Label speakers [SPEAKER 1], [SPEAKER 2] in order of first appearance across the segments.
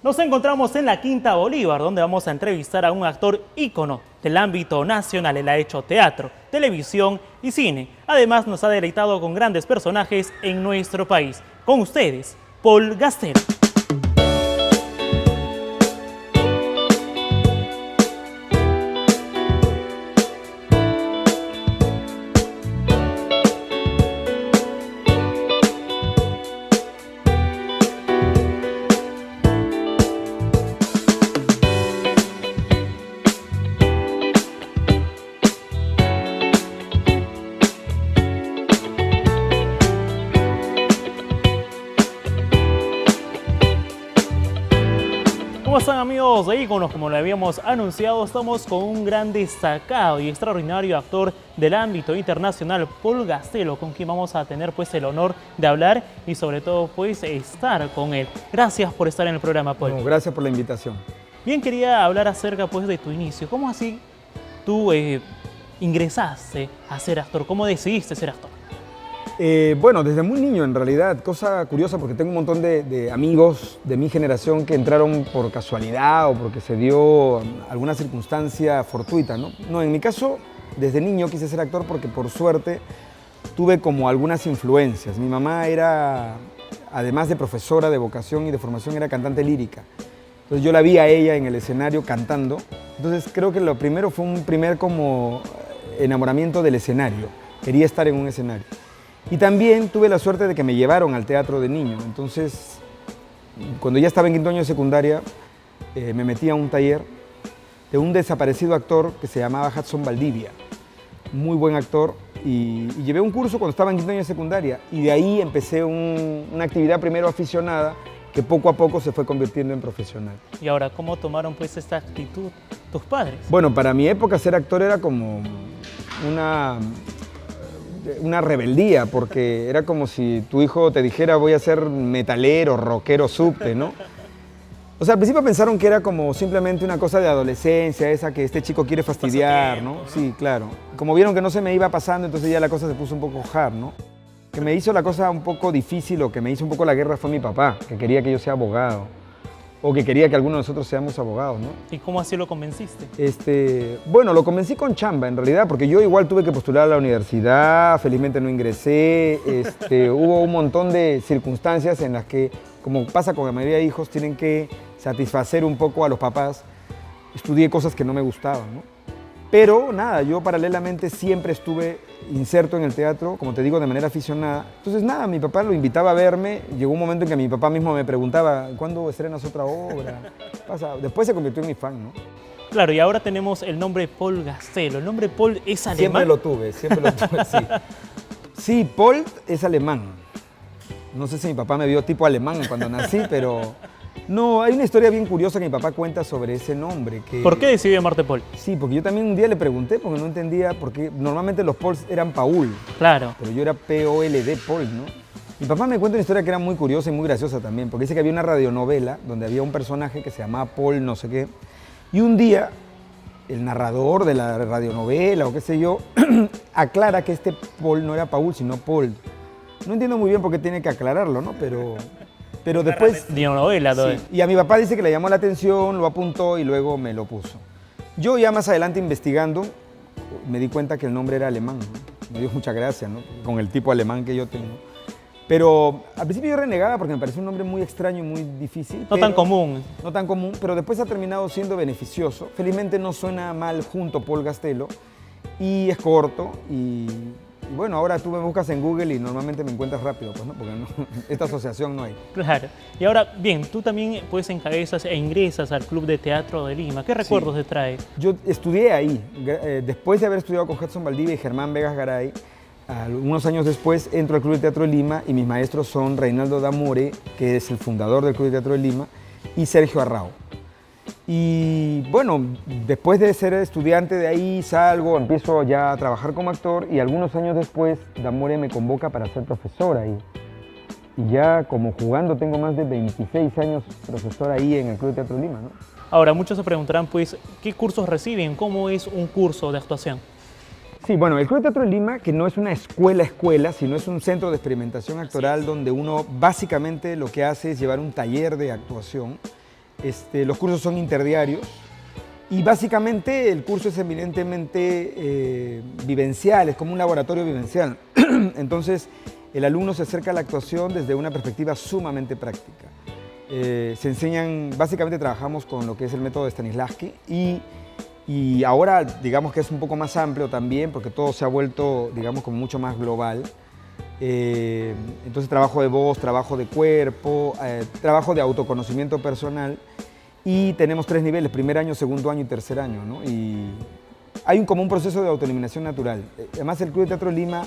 [SPEAKER 1] Nos encontramos en la Quinta Bolívar, donde vamos a entrevistar a un actor ícono del ámbito nacional. Él ha hecho teatro, televisión y cine. Además, nos ha deleitado con grandes personajes en nuestro país. Con ustedes, Paul Gastelo. ¿Cómo están, amigos de Íconos? Como lo habíamos anunciado, estamos con un gran destacado y extraordinario actor del ámbito internacional, Paul Gastelo, con quien vamos a tener pues el honor de hablar y sobre todo pues estar con él. Gracias por estar en el programa, Paul.
[SPEAKER 2] No, gracias por la invitación.
[SPEAKER 1] Bien, quería hablar acerca pues de tu inicio. ¿Cómo así tú ingresaste a ser actor? ¿Cómo decidiste ser actor?
[SPEAKER 2] Bueno, desde muy niño en realidad, cosa curiosa porque tengo un montón de amigos de mi generación que entraron por casualidad o porque se dio alguna circunstancia fortuita, ¿no? No, en mi caso, desde niño quise ser actor porque por suerte tuve como algunas influencias. Mi mamá era, además de profesora de vocación y de formación, era cantante lírica. Entonces yo la vi a ella en el escenario cantando. Entonces creo que lo primero fue un primer como enamoramiento del escenario. Quería estar en un escenario. Y también tuve la suerte de que me llevaron al teatro de niño. Entonces, cuando ya estaba en quinto año de secundaria, me metí a un taller de un desaparecido actor que se llamaba Hudson Valdivia. Muy buen actor. Y llevé un curso cuando estaba en quinto año de secundaria. Y de ahí empecé una actividad primero aficionada que poco a poco se fue convirtiendo en profesional.
[SPEAKER 1] Y ahora, ¿cómo tomaron pues esta actitud tus padres?
[SPEAKER 2] Bueno, para mi época ser actor era como una rebeldía, porque era como si tu hijo te dijera voy a ser metalero, rockero, subte, ¿no? O sea, al principio pensaron que era como simplemente una cosa de adolescencia, esa que este chico quiere fastidiar, ¿no? Sí, claro. Como vieron que no se me iba pasando, entonces ya la cosa se puso un poco hard, ¿no? Que me hizo la cosa un poco difícil o que me hizo un poco la guerra fue mi papá, que quería que yo sea abogado. O que quería que alguno de nosotros seamos abogados, ¿no?
[SPEAKER 1] ¿Y cómo así lo convenciste?
[SPEAKER 2] Bueno, lo convencí con chamba, en realidad, porque yo igual tuve que postular a la universidad, felizmente no ingresé, hubo un montón de circunstancias en las que, como pasa con la mayoría de hijos, tienen que satisfacer un poco a los papás. Estudié cosas que no me gustaban, ¿no? Pero nada, yo paralelamente siempre estuve inserto en el teatro, como te digo, de manera aficionada. Entonces nada, mi papá lo invitaba a verme. Llegó un momento en que mi papá mismo me preguntaba, ¿cuándo estrenas otra obra? Después se convirtió en mi fan, ¿no?
[SPEAKER 1] Claro, y ahora tenemos el nombre Paul Gastelo. ¿El nombre Paul es alemán?
[SPEAKER 2] Siempre lo tuve, sí. Sí, Paul es alemán. No sé si mi papá me vio tipo alemán cuando nací, pero... No, hay una historia bien curiosa que mi papá cuenta sobre ese nombre.
[SPEAKER 1] ¿Por qué decidió llamarte Paul?
[SPEAKER 2] Sí, porque yo también un día le pregunté porque no entendía, porque normalmente los Pauls eran Paul.
[SPEAKER 1] Claro.
[SPEAKER 2] Pero yo era P-O-L-D, Paul, ¿no? Mi papá me cuenta una historia que era muy curiosa y muy graciosa también, porque dice que había una radionovela donde había un personaje que se llamaba Paul no sé qué, y un día el narrador de la radionovela o qué sé yo, aclara que este Paul no era Paul, sino Paul. No entiendo muy bien por qué tiene que aclararlo, ¿no? Pero después...
[SPEAKER 1] Novela,
[SPEAKER 2] sí. Y a mi papá dice que le llamó la atención, lo apuntó y luego me lo puso. Yo ya más adelante investigando me di cuenta que el nombre era alemán, ¿no? Me dio mucha gracia, ¿no? Con el tipo alemán que yo tengo. Pero al principio yo renegaba porque me pareció un nombre muy extraño y muy difícil.
[SPEAKER 1] No tan común.
[SPEAKER 2] No tan común, pero después ha terminado siendo beneficioso. Felizmente no suena mal junto Paul Gastelo y es corto y bueno, ahora tú me buscas en Google y normalmente me encuentras rápido, pues, ¿no? Porque esta asociación no hay.
[SPEAKER 1] Claro. Y ahora, bien, tú también pues encabezas e ingresas al Club de Teatro de Lima. ¿Qué recuerdos te trae?
[SPEAKER 2] Yo estudié ahí. Después de haber estudiado con Hudson Valdivia y Germán Vegas Garay, unos años después entro al Club de Teatro de Lima y mis maestros son Reinaldo D'Amore, que es el fundador del Club de Teatro de Lima, y Sergio Arrao. Y bueno, después de ser estudiante de ahí salgo, empiezo ya a trabajar como actor y algunos años después D'Amore me convoca para ser profesor ahí. Y ya como jugando tengo más de 26 años profesor ahí en el Club de Teatro de Lima, ¿no?
[SPEAKER 1] Ahora, muchos se preguntarán pues, ¿qué cursos reciben? ¿Cómo es un curso de actuación?
[SPEAKER 2] Sí, bueno, el Club de Teatro de Lima, que no es una escuela, sino es un centro de experimentación actoral donde uno básicamente lo que hace es llevar un taller de actuación Los cursos son interdiarios y básicamente el curso es eminentemente vivencial, es como un laboratorio vivencial. Entonces, el alumno se acerca a la actuación desde una perspectiva sumamente práctica. Se enseñan, básicamente trabajamos con lo que es el método de Stanislavski y ahora digamos que es un poco más amplio también porque todo se ha vuelto, digamos, como mucho más global. Entonces trabajo de voz, trabajo de cuerpo, trabajo de autoconocimiento personal y tenemos 3 niveles, primer año, segundo año y tercer año, ¿no? Y hay como un proceso de autoeliminación natural. Además el Club de Teatro Lima,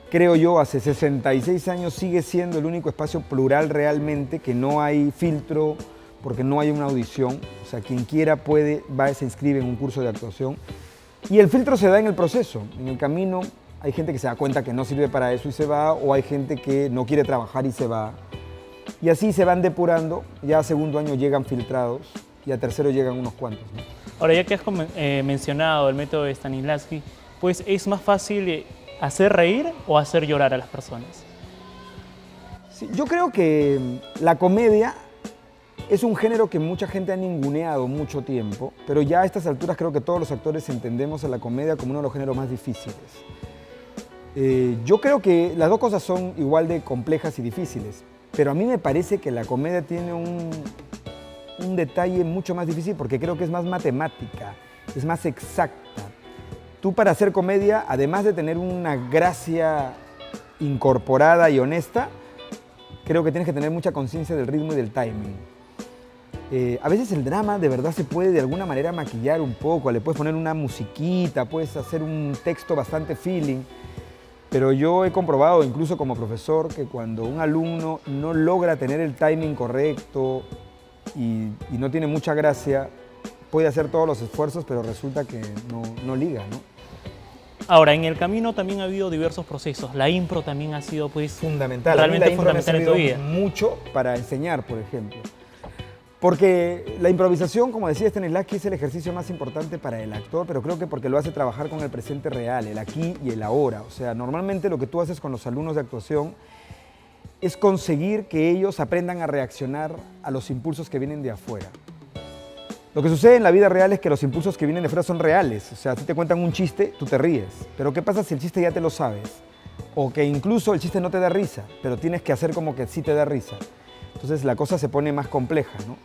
[SPEAKER 2] creo yo, hace 66 años sigue siendo el único espacio plural realmente, que no hay filtro porque no hay una audición, o sea, quien quiera puede, va y se inscribe en un curso de actuación y el filtro se da en el proceso, en el camino. Hay gente que se da cuenta que no sirve para eso y se va, o hay gente que no quiere trabajar y se va. Y así se van depurando, ya a segundo año llegan filtrados y a tercero llegan unos cuantos, ¿no?
[SPEAKER 1] Ahora, ya que has mencionado el método de Stanislavski, pues ¿es más fácil hacer reír o hacer llorar a las personas?
[SPEAKER 2] Sí, yo creo que la comedia es un género que mucha gente ha ninguneado mucho tiempo, pero ya a estas alturas creo que todos los actores entendemos a la comedia como uno de los géneros más difíciles. Yo creo que las dos cosas son igual de complejas y difíciles, pero a mí me parece que la comedia tiene un detalle mucho más difícil porque creo que es más matemática, es más exacta. Tú para hacer comedia, además de tener una gracia incorporada y honesta, creo que tienes que tener mucha conciencia del ritmo y del timing. A veces el drama de verdad se puede de alguna manera maquillar un poco, le puedes poner una musiquita, puedes hacer un texto bastante feeling. Pero yo he comprobado, incluso como profesor, que cuando un alumno no logra tener el timing correcto y no tiene mucha gracia, puede hacer todos los esfuerzos, pero resulta que no liga, ¿no?
[SPEAKER 1] Ahora, en el camino también ha habido diversos procesos. La impro también ha sido, pues,
[SPEAKER 2] fundamental.
[SPEAKER 1] Realmente
[SPEAKER 2] la impro
[SPEAKER 1] fundamental en tu vida.
[SPEAKER 2] Mucho para enseñar, por ejemplo. Porque la improvisación, como decía Stanislavski, es el ejercicio más importante para el actor, pero creo que porque lo hace trabajar con el presente real, el aquí y el ahora. O sea, normalmente lo que tú haces con los alumnos de actuación es conseguir que ellos aprendan a reaccionar a los impulsos que vienen de afuera. Lo que sucede en la vida real es que los impulsos que vienen de afuera son reales. O sea, si te cuentan un chiste, tú te ríes. Pero ¿qué pasa si el chiste ya te lo sabes? O que incluso el chiste no te da risa, pero tienes que hacer como que sí te da risa. Entonces la cosa se pone más compleja, ¿no?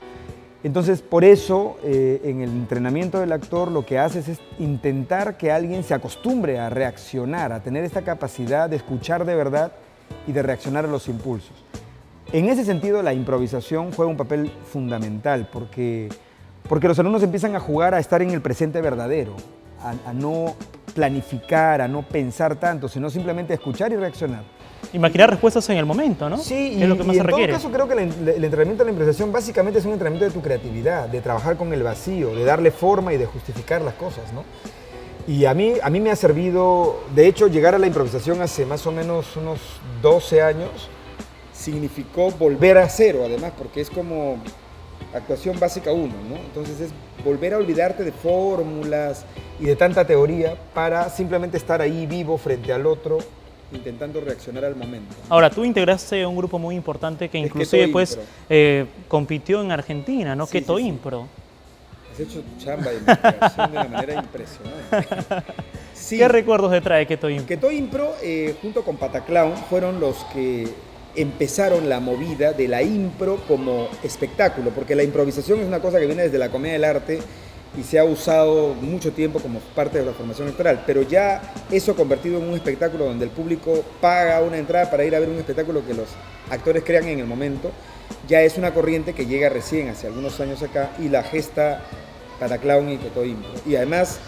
[SPEAKER 2] Entonces, por eso, en el entrenamiento del actor lo que haces es intentar que alguien se acostumbre a reaccionar, a tener esta capacidad de escuchar de verdad y de reaccionar a los impulsos. En ese sentido, la improvisación juega un papel fundamental porque los alumnos empiezan a jugar a estar en el presente verdadero, a no planificar, a no pensar tanto, sino simplemente a escuchar y reaccionar.
[SPEAKER 1] Imaginar respuestas en el momento, ¿no?
[SPEAKER 2] Sí,
[SPEAKER 1] es lo que más se requiere.
[SPEAKER 2] En todo caso creo que el entrenamiento de la improvisación básicamente es un entrenamiento de tu creatividad, de trabajar con el vacío, de darle forma y de justificar las cosas, ¿no? Y a mí me ha servido, de hecho, llegar a la improvisación hace más o menos unos 12 años, significó volver a cero, además, porque es como actuación básica 1, ¿no? Entonces es volver a olvidarte de fórmulas y de tanta teoría para simplemente estar ahí vivo frente al otro, intentando reaccionar al momento.
[SPEAKER 1] Ahora, tú integraste un grupo muy importante que inclusive pues, compitió en Argentina, ¿no?
[SPEAKER 2] Sí,
[SPEAKER 1] Keto
[SPEAKER 2] sí, sí.
[SPEAKER 1] Impro.
[SPEAKER 2] Has hecho chamba de investigación de una manera impresionante. Sí.
[SPEAKER 1] ¿Qué recuerdos te trae Keto Impro?
[SPEAKER 2] Keto Impro, junto con Pataclown, fueron los que empezaron la movida de la impro como espectáculo, porque la improvisación es una cosa que viene desde la comedia del arte y se ha usado mucho tiempo como parte de la formación actoral, pero ya eso convertido en un espectáculo donde el público paga una entrada para ir a ver un espectáculo que los actores crean en el momento, ya es una corriente que llega recién hace algunos años acá y la gesta Pataclown y Keto Impro. Y además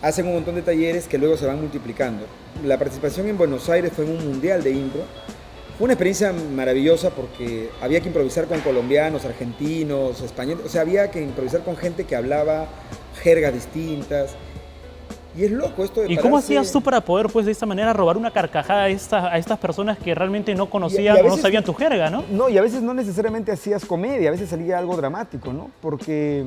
[SPEAKER 2] hacen un montón de talleres que luego se van multiplicando. La participación en Buenos Aires fue en un mundial de impro. Fue una experiencia maravillosa porque había que improvisar con colombianos, argentinos, españoles, o sea, había que improvisar con gente que hablaba jergas distintas. Y es loco esto de
[SPEAKER 1] ¿Y cómo hacías tú para poder, pues, de esta manera robar una carcajada a estas personas que realmente no conocían o no sabían tu jerga, ¿no?
[SPEAKER 2] No, y a veces no necesariamente hacías comedia, a veces salía algo dramático, ¿no? Porque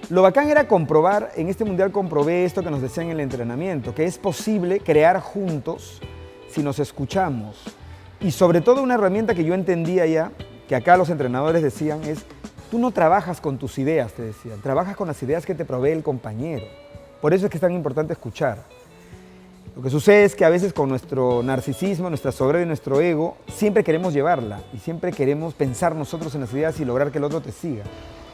[SPEAKER 2] lo bacán era comprobar, en este mundial comprobé esto que nos decían en el entrenamiento, que es posible crear juntos si nos escuchamos. Y sobre todo una herramienta que yo entendía ya, que acá los entrenadores decían, es tú no trabajas con tus ideas, te decían, trabajas con las ideas que te provee el compañero. Por eso es que es tan importante escuchar. Lo que sucede es que a veces con nuestro narcisismo, nuestra soberbia y nuestro ego, siempre queremos llevarla y siempre queremos pensar nosotros en las ideas y lograr que el otro te siga.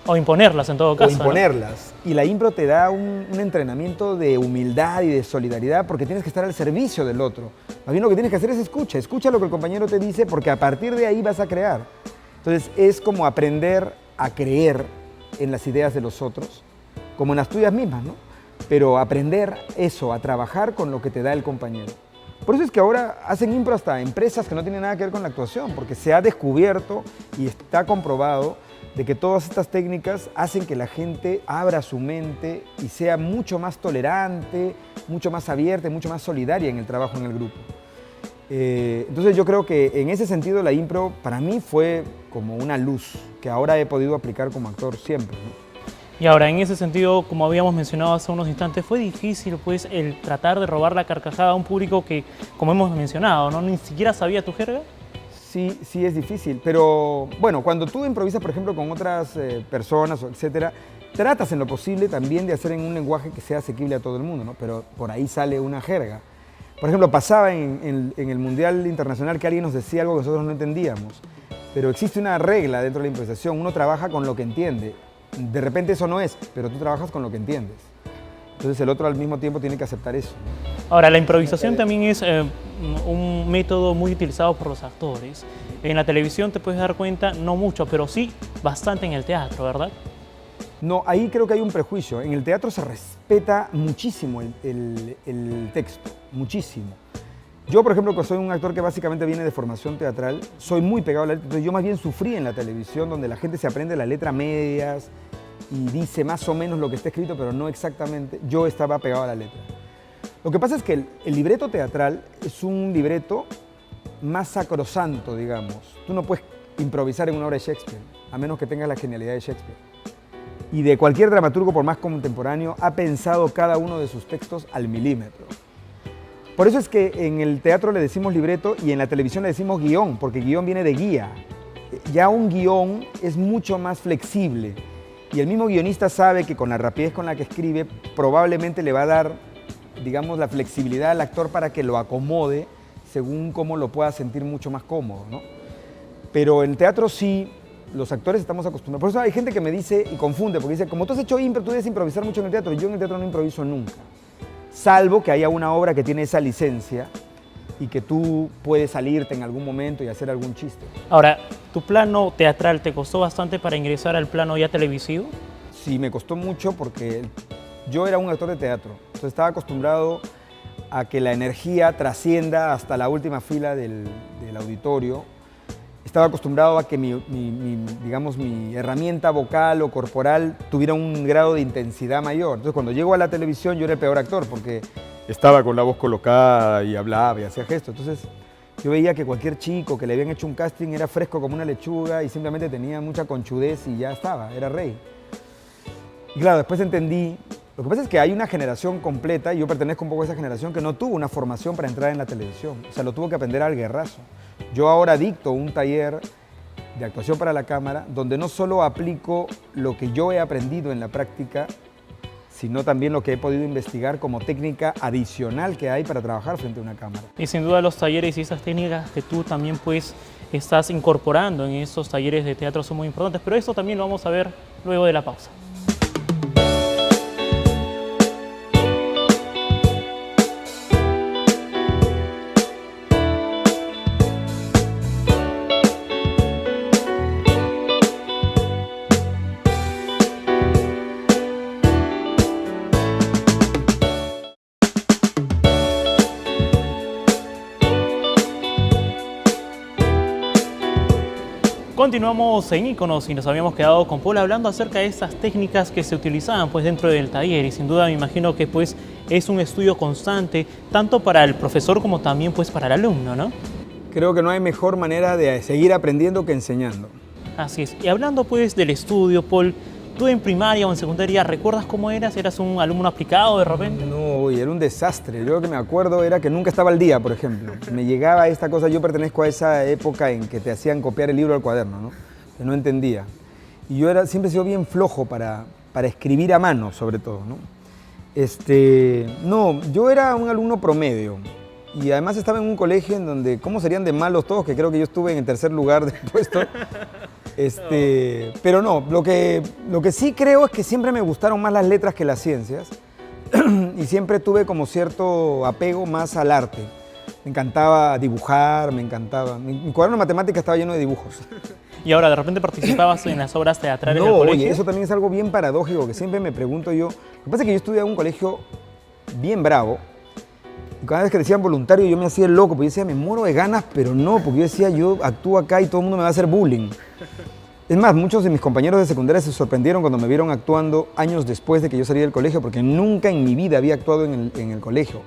[SPEAKER 1] O imponerlas en todo caso.
[SPEAKER 2] O imponerlas. ¿No? Y la impro te da un entrenamiento de humildad y de solidaridad porque tienes que estar al servicio del otro. Más bien lo que tienes que hacer es escucha lo que el compañero te dice porque a partir de ahí vas a crear. Entonces es como aprender a creer en las ideas de los otros, como en las tuyas mismas, ¿no? Pero aprender eso, a trabajar con lo que te da el compañero. Por eso es que ahora hacen impro hasta empresas que no tienen nada que ver con la actuación, porque se ha descubierto y está comprobado de que todas estas técnicas hacen que la gente abra su mente y sea mucho más tolerante, mucho más abierta y mucho más solidaria en el trabajo en el grupo. Entonces yo creo que en ese sentido la impro para mí fue como una luz que ahora he podido aplicar como actor siempre, ¿no?
[SPEAKER 1] Y ahora, en ese sentido, como habíamos mencionado hace unos instantes, fue difícil pues el tratar de robar la carcajada a un público que, como hemos mencionado, ¿no? Ni siquiera sabía tu jerga.
[SPEAKER 2] Sí, sí es difícil, pero bueno, cuando tú improvisas, por ejemplo, con otras personas, etcétera, tratas en lo posible también de hacer en un lenguaje que sea asequible a todo el mundo, ¿no? Pero por ahí sale una jerga. Por ejemplo, pasaba en el Mundial Internacional que alguien nos decía algo que nosotros no entendíamos, pero existe una regla dentro de la improvisación, uno trabaja con lo que entiende. De repente eso no es, pero tú trabajas con lo que entiendes. Entonces el otro al mismo tiempo tiene que aceptar eso.
[SPEAKER 1] Ahora, la improvisación también es un método muy utilizado por los actores. En la televisión te puedes dar cuenta, no mucho, pero sí bastante en el teatro, ¿verdad?
[SPEAKER 2] No, ahí creo que hay un prejuicio. En el teatro se respeta muchísimo el texto, muchísimo. Yo, por ejemplo, que soy un actor que básicamente viene de formación teatral, soy muy pegado a la letra, entonces yo más bien sufrí en la televisión donde la gente se aprende la letra a medias y dice más o menos lo que está escrito, pero no exactamente. Yo estaba pegado a la letra. Lo que pasa es que el libreto teatral es un libreto más sacrosanto, digamos. Tú no puedes improvisar en una obra de Shakespeare, a menos que tengas la genialidad de Shakespeare. Y de cualquier dramaturgo, por más contemporáneo, ha pensado cada uno de sus textos al milímetro. Por eso es que en el teatro le decimos libreto y en la televisión le decimos guión, porque guión viene de guía. Ya un guión es mucho más flexible y el mismo guionista sabe que con la rapidez con la que escribe probablemente le va a dar, digamos, la flexibilidad al actor para que lo acomode según cómo lo pueda sentir mucho más cómodo, ¿no? Pero en teatro sí, los actores estamos acostumbrados. Por eso hay gente que me dice y confunde, porque dice, como tú has hecho impro, tú debes improvisar mucho en el teatro. Yo en el teatro no improviso nunca. Salvo que haya una obra que tiene esa licencia y que tú puedes salirte en algún momento y hacer algún chiste.
[SPEAKER 1] Ahora, ¿tu plano teatral te costó bastante para ingresar al plano ya televisivo?
[SPEAKER 2] Sí, me costó mucho porque yo era un actor de teatro, entonces estaba acostumbrado a que la energía trascienda hasta la última fila del auditorio. Estaba acostumbrado a que digamos, mi herramienta vocal o corporal tuviera un grado de intensidad mayor. Entonces, cuando llego a la televisión, yo era el peor actor porque estaba con la voz colocada y hablaba y hacía gestos. Entonces, yo veía que cualquier chico que le habían hecho un casting era fresco como una lechuga y simplemente tenía mucha conchudez y ya estaba, era rey. Y claro, después entendí. Lo que pasa es que hay una generación completa, y yo pertenezco un poco a esa generación, que no tuvo una formación para entrar en la televisión. O sea, lo tuvo que aprender al guerrazo. Yo ahora dicto un taller de actuación para la cámara, donde no solo aplico lo que yo he aprendido en la práctica, sino también lo que he podido investigar como técnica adicional que hay para trabajar frente a una cámara.
[SPEAKER 1] Y sin duda los talleres y esas técnicas que tú también pues estás incorporando en esos talleres de teatro son muy importantes, pero esto también lo vamos a ver luego de la pausa. Continuamos en Iconos y nos habíamos quedado con Paul hablando acerca de estas técnicas que se utilizaban pues dentro del taller, y sin duda me imagino que pues es un estudio constante tanto para el profesor como también pues para el alumno, ¿no?
[SPEAKER 2] Creo que no hay mejor manera de seguir aprendiendo que enseñando.
[SPEAKER 1] Así es. Y hablando pues del estudio, Paul, ¿tú en primaria o en secundaria recuerdas cómo eras? ¿Eras un alumno aplicado de repente?
[SPEAKER 2] No, era un desastre. Yo lo que me acuerdo era que nunca estaba al día, por ejemplo. Me llegaba esta cosa, yo pertenezco a esa época en que te hacían copiar el libro al cuaderno, ¿no? Que no entendía. Y yo siempre he sido bien flojo para escribir a mano, sobre todo, ¿no? No, yo era un alumno promedio. Y además estaba en un colegio en donde, ¿cómo serían de malos todos? Que creo que yo estuve en el tercer lugar de puesto. Pero no, lo que sí creo es que siempre me gustaron más las letras que las ciencias. Y siempre tuve como cierto apego más al arte. Me encantaba dibujar, me encantaba. Mi cuaderno de matemáticas estaba lleno de dibujos.
[SPEAKER 1] Y ahora, ¿de repente participabas en las obras teatrales del
[SPEAKER 2] No,
[SPEAKER 1] colegio?
[SPEAKER 2] oye, eso también es algo bien paradójico, que siempre me pregunto yo. Lo que pasa es que yo estudiaba en un colegio bien bravo. Y cada vez que decían voluntario yo me hacía el loco, porque yo decía, me muero de ganas, pero no, porque yo decía, yo actúo acá y todo el mundo me va a hacer bullying. Es más, muchos de mis compañeros de secundaria se sorprendieron cuando me vieron actuando años después de que yo salí del colegio, porque nunca en mi vida había actuado en el colegio.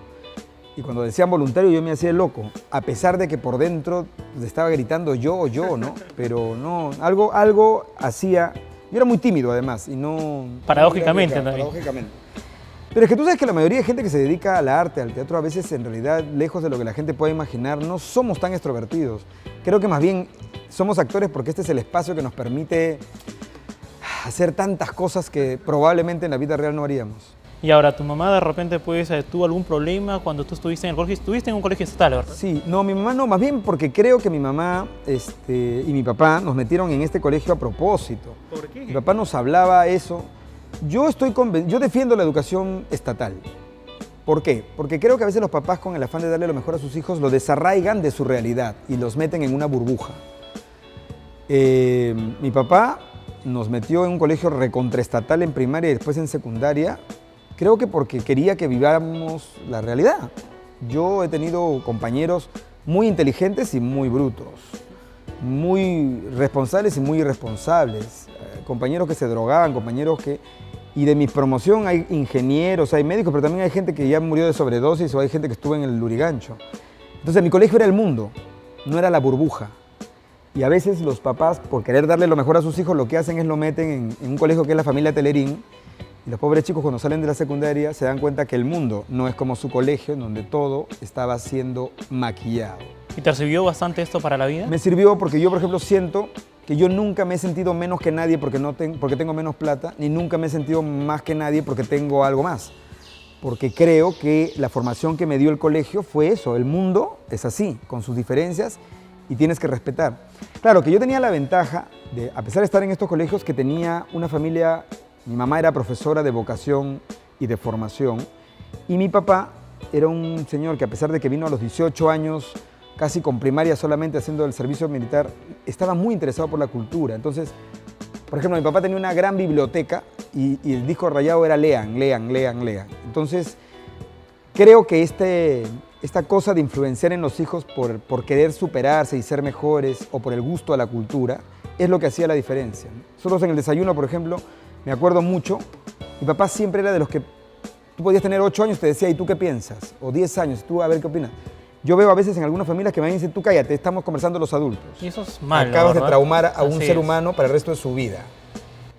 [SPEAKER 2] Y cuando decían voluntario yo me hacía el loco, a pesar de que por dentro estaba gritando yo, ¿no? Pero no, algo hacía. Yo era muy tímido además y no...
[SPEAKER 1] Paradójicamente también.
[SPEAKER 2] Paradójicamente. Pero es que tú sabes que la mayoría de gente que se dedica al arte, al teatro, a veces en realidad, lejos de lo que la gente puede imaginar, no somos tan extrovertidos. Creo que más bien somos actores porque este es el espacio que nos permite hacer tantas cosas que probablemente en la vida real no haríamos.
[SPEAKER 1] Y ahora, ¿tu mamá de repente pues, tuvo algún problema cuando tú estuviste en el colegio? Estuviste en un colegio estatal, ¿verdad?
[SPEAKER 2] Sí, no, mi mamá no, más bien porque creo que mi mamá y mi papá nos metieron en este colegio a propósito.
[SPEAKER 1] ¿Por qué?
[SPEAKER 2] Mi papá nos hablaba eso. Yo defiendo la educación estatal. ¿Por qué? Porque creo que a veces los papás, con el afán de darle lo mejor a sus hijos, lo desarraigan de su realidad y los meten en una burbuja. Mi papá nos metió en un colegio recontraestatal en primaria y después en secundaria, creo que porque quería que viváramos la realidad. Yo he tenido compañeros muy inteligentes y muy brutos, muy responsables y muy irresponsables, compañeros que se drogaban, compañeros que... Y de mi promoción hay ingenieros, hay médicos, pero también hay gente que ya murió de sobredosis o hay gente que estuvo en el Lurigancho. Entonces mi colegio era el mundo, no era la burbuja. Y a veces los papás, por querer darle lo mejor a sus hijos, lo que hacen es lo meten en un colegio que es la familia Telerín. Y los pobres chicos cuando salen de la secundaria se dan cuenta que el mundo no es como su colegio, en donde todo estaba siendo maquillado.
[SPEAKER 1] ¿Y te sirvió bastante esto para la vida?
[SPEAKER 2] Me sirvió porque yo, por ejemplo, siento que yo nunca me he sentido menos que nadie porque tengo menos plata, ni nunca me he sentido más que nadie porque tengo algo más. Porque creo que la formación que me dio el colegio fue eso, el mundo es así, con sus diferencias y tienes que respetar. Claro que yo tenía la ventaja de, a pesar de estar en estos colegios, que tenía una familia, mi mamá era profesora de vocación y de formación, y mi papá era un señor que a pesar de que vino a los 18 años, casi con primaria solamente haciendo el servicio militar, estaba muy interesado por la cultura. Entonces, por ejemplo, mi papá tenía una gran biblioteca y el disco rayado era lean, lean, lean, lean. Entonces, creo que esta cosa de influenciar en los hijos por querer superarse y ser mejores o por el gusto a la cultura es lo que hacía la diferencia. Nosotros en el desayuno, por ejemplo, me acuerdo mucho, mi papá siempre era de los que tú podías tener 8 años y te decía, ¿y tú qué piensas? O 10 años, tú a ver qué opinas. Yo veo a veces en algunas familias que me dicen, tú cállate, estamos conversando los adultos.
[SPEAKER 1] Y eso es malo,
[SPEAKER 2] Acabas de
[SPEAKER 1] ¿verdad?
[SPEAKER 2] traumar a un
[SPEAKER 1] Así
[SPEAKER 2] ser
[SPEAKER 1] es.
[SPEAKER 2] humano para el resto de su vida.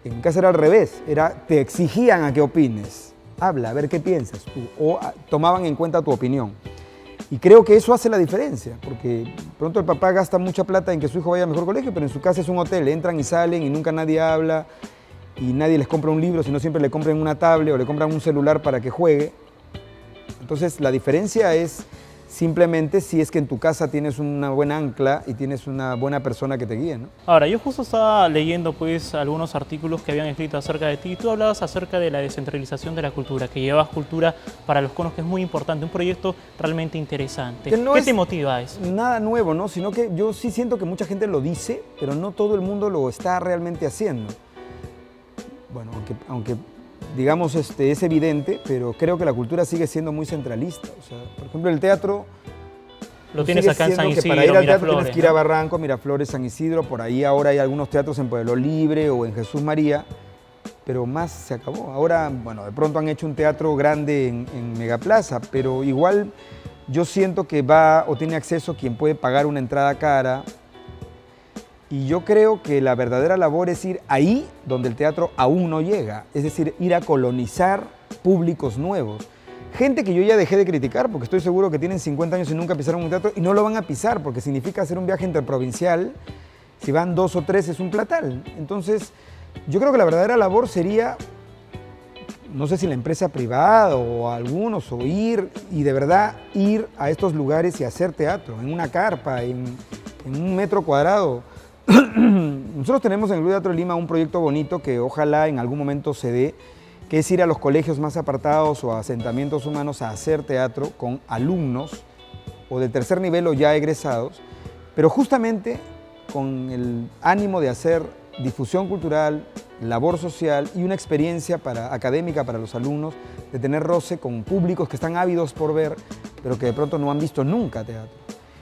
[SPEAKER 2] En mi casa era al revés, te exigían a que opines. Habla, a ver qué piensas tú. O tomaban en cuenta tu opinión. Y creo que eso hace la diferencia, porque pronto el papá gasta mucha plata en que su hijo vaya al mejor colegio, pero en su casa es un hotel, entran y salen y nunca nadie habla y nadie les compra un libro, sino siempre le compran una tablet o le compran un celular para que juegue. Entonces la diferencia es simplemente si es que en tu casa tienes una buena ancla y tienes una buena persona que te guíe, ¿no?
[SPEAKER 1] Ahora, yo justo estaba leyendo pues algunos artículos que habían escrito acerca de ti. Tú hablabas acerca de la descentralización de la cultura, que llevas cultura para los conos, que es muy importante, un proyecto realmente interesante.
[SPEAKER 2] Que no
[SPEAKER 1] ¿Qué
[SPEAKER 2] es
[SPEAKER 1] te motiva a eso?
[SPEAKER 2] Nada nuevo, ¿no? Sino que yo sí siento que mucha gente lo dice, pero no todo el mundo lo está realmente haciendo. Bueno, aunque digamos, es evidente, pero creo que la cultura sigue siendo muy centralista. O sea, por ejemplo, el teatro...
[SPEAKER 1] Lo tienes
[SPEAKER 2] sigue
[SPEAKER 1] acá en San
[SPEAKER 2] siendo que
[SPEAKER 1] Isidro,
[SPEAKER 2] para ir al teatro
[SPEAKER 1] Miraflores,
[SPEAKER 2] tienes que ir a
[SPEAKER 1] ¿no?
[SPEAKER 2] Barranco, Miraflores, San Isidro, por ahí ahora hay algunos teatros en Pueblo Libre o en Jesús María, pero más se acabó. Ahora, bueno, de pronto han hecho un teatro grande en Megaplaza, pero igual yo siento que va o tiene acceso quien puede pagar una entrada cara. Y yo creo que la verdadera labor es ir ahí donde el teatro aún no llega, es decir, ir a colonizar públicos nuevos. Gente que yo ya dejé de criticar porque estoy seguro que tienen 50 años y nunca pisaron un teatro y no lo van a pisar porque significa hacer un viaje interprovincial. Si van 2 o 3 es un platal. Entonces, Yo creo que la verdadera labor sería, no sé si la empresa privada o algunos, o ir y de verdad ir a estos lugares y hacer teatro, en una carpa, en un metro cuadrado. Nosotros tenemos en el Club de Teatro de Lima un proyecto bonito que ojalá en algún momento se dé, que es ir a los colegios más apartados o a asentamientos humanos a hacer teatro con alumnos o de tercer nivel o ya egresados, pero justamente con el ánimo de hacer difusión cultural, labor social y una experiencia académica para los alumnos, de tener roce con públicos que están ávidos por ver, pero que de pronto no han visto nunca teatro.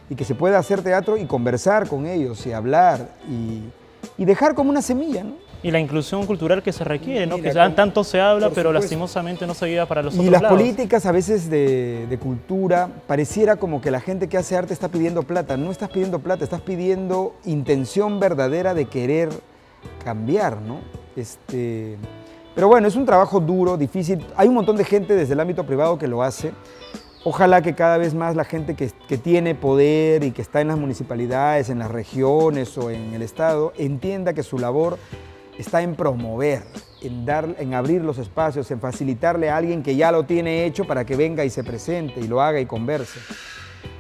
[SPEAKER 2] Y que se pueda hacer teatro y conversar con ellos y hablar y dejar como una semilla, ¿no?
[SPEAKER 1] Y la inclusión cultural que se requiere, ¿no?
[SPEAKER 2] Mira,
[SPEAKER 1] Que tanto se habla, pero
[SPEAKER 2] supuesto,
[SPEAKER 1] lastimosamente no se lleva para los otros
[SPEAKER 2] y las
[SPEAKER 1] lados.
[SPEAKER 2] políticas a veces de cultura, pareciera como que la gente que hace arte está pidiendo plata. No estás pidiendo plata, estás pidiendo intención verdadera de querer cambiar, ¿no? Pero bueno, es un trabajo duro, difícil. Hay un montón de gente desde el ámbito privado que lo hace. Ojalá que cada vez más la gente que tiene poder y que está en las municipalidades, en las regiones o en el Estado, entienda que su labor está en promover, en abrir los espacios, en facilitarle a alguien que ya lo tiene hecho para que venga y se presente y lo haga y converse.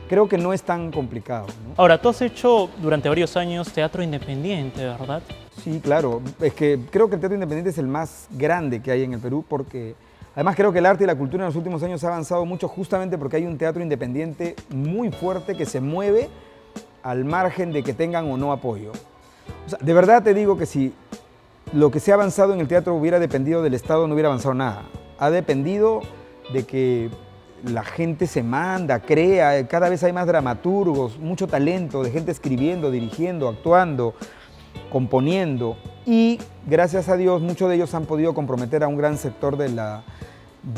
[SPEAKER 2] Creo que no es tan complicado, ¿no?
[SPEAKER 1] Ahora, tú has hecho durante varios años teatro independiente, ¿verdad?
[SPEAKER 2] Sí, claro. Es que creo que el teatro independiente es el más grande que hay en el Perú porque además creo que el arte y la cultura en los últimos años ha avanzado mucho justamente porque hay un teatro independiente muy fuerte que se mueve al margen de que tengan o no apoyo. O sea, de verdad te digo que si lo que se ha avanzado en el teatro hubiera dependido del Estado, no hubiera avanzado nada. Ha dependido de que la gente se manda, crea, cada vez hay más dramaturgos, mucho talento, de gente escribiendo, dirigiendo, actuando, componiendo. Y gracias a Dios, muchos de ellos han podido comprometer a un gran sector de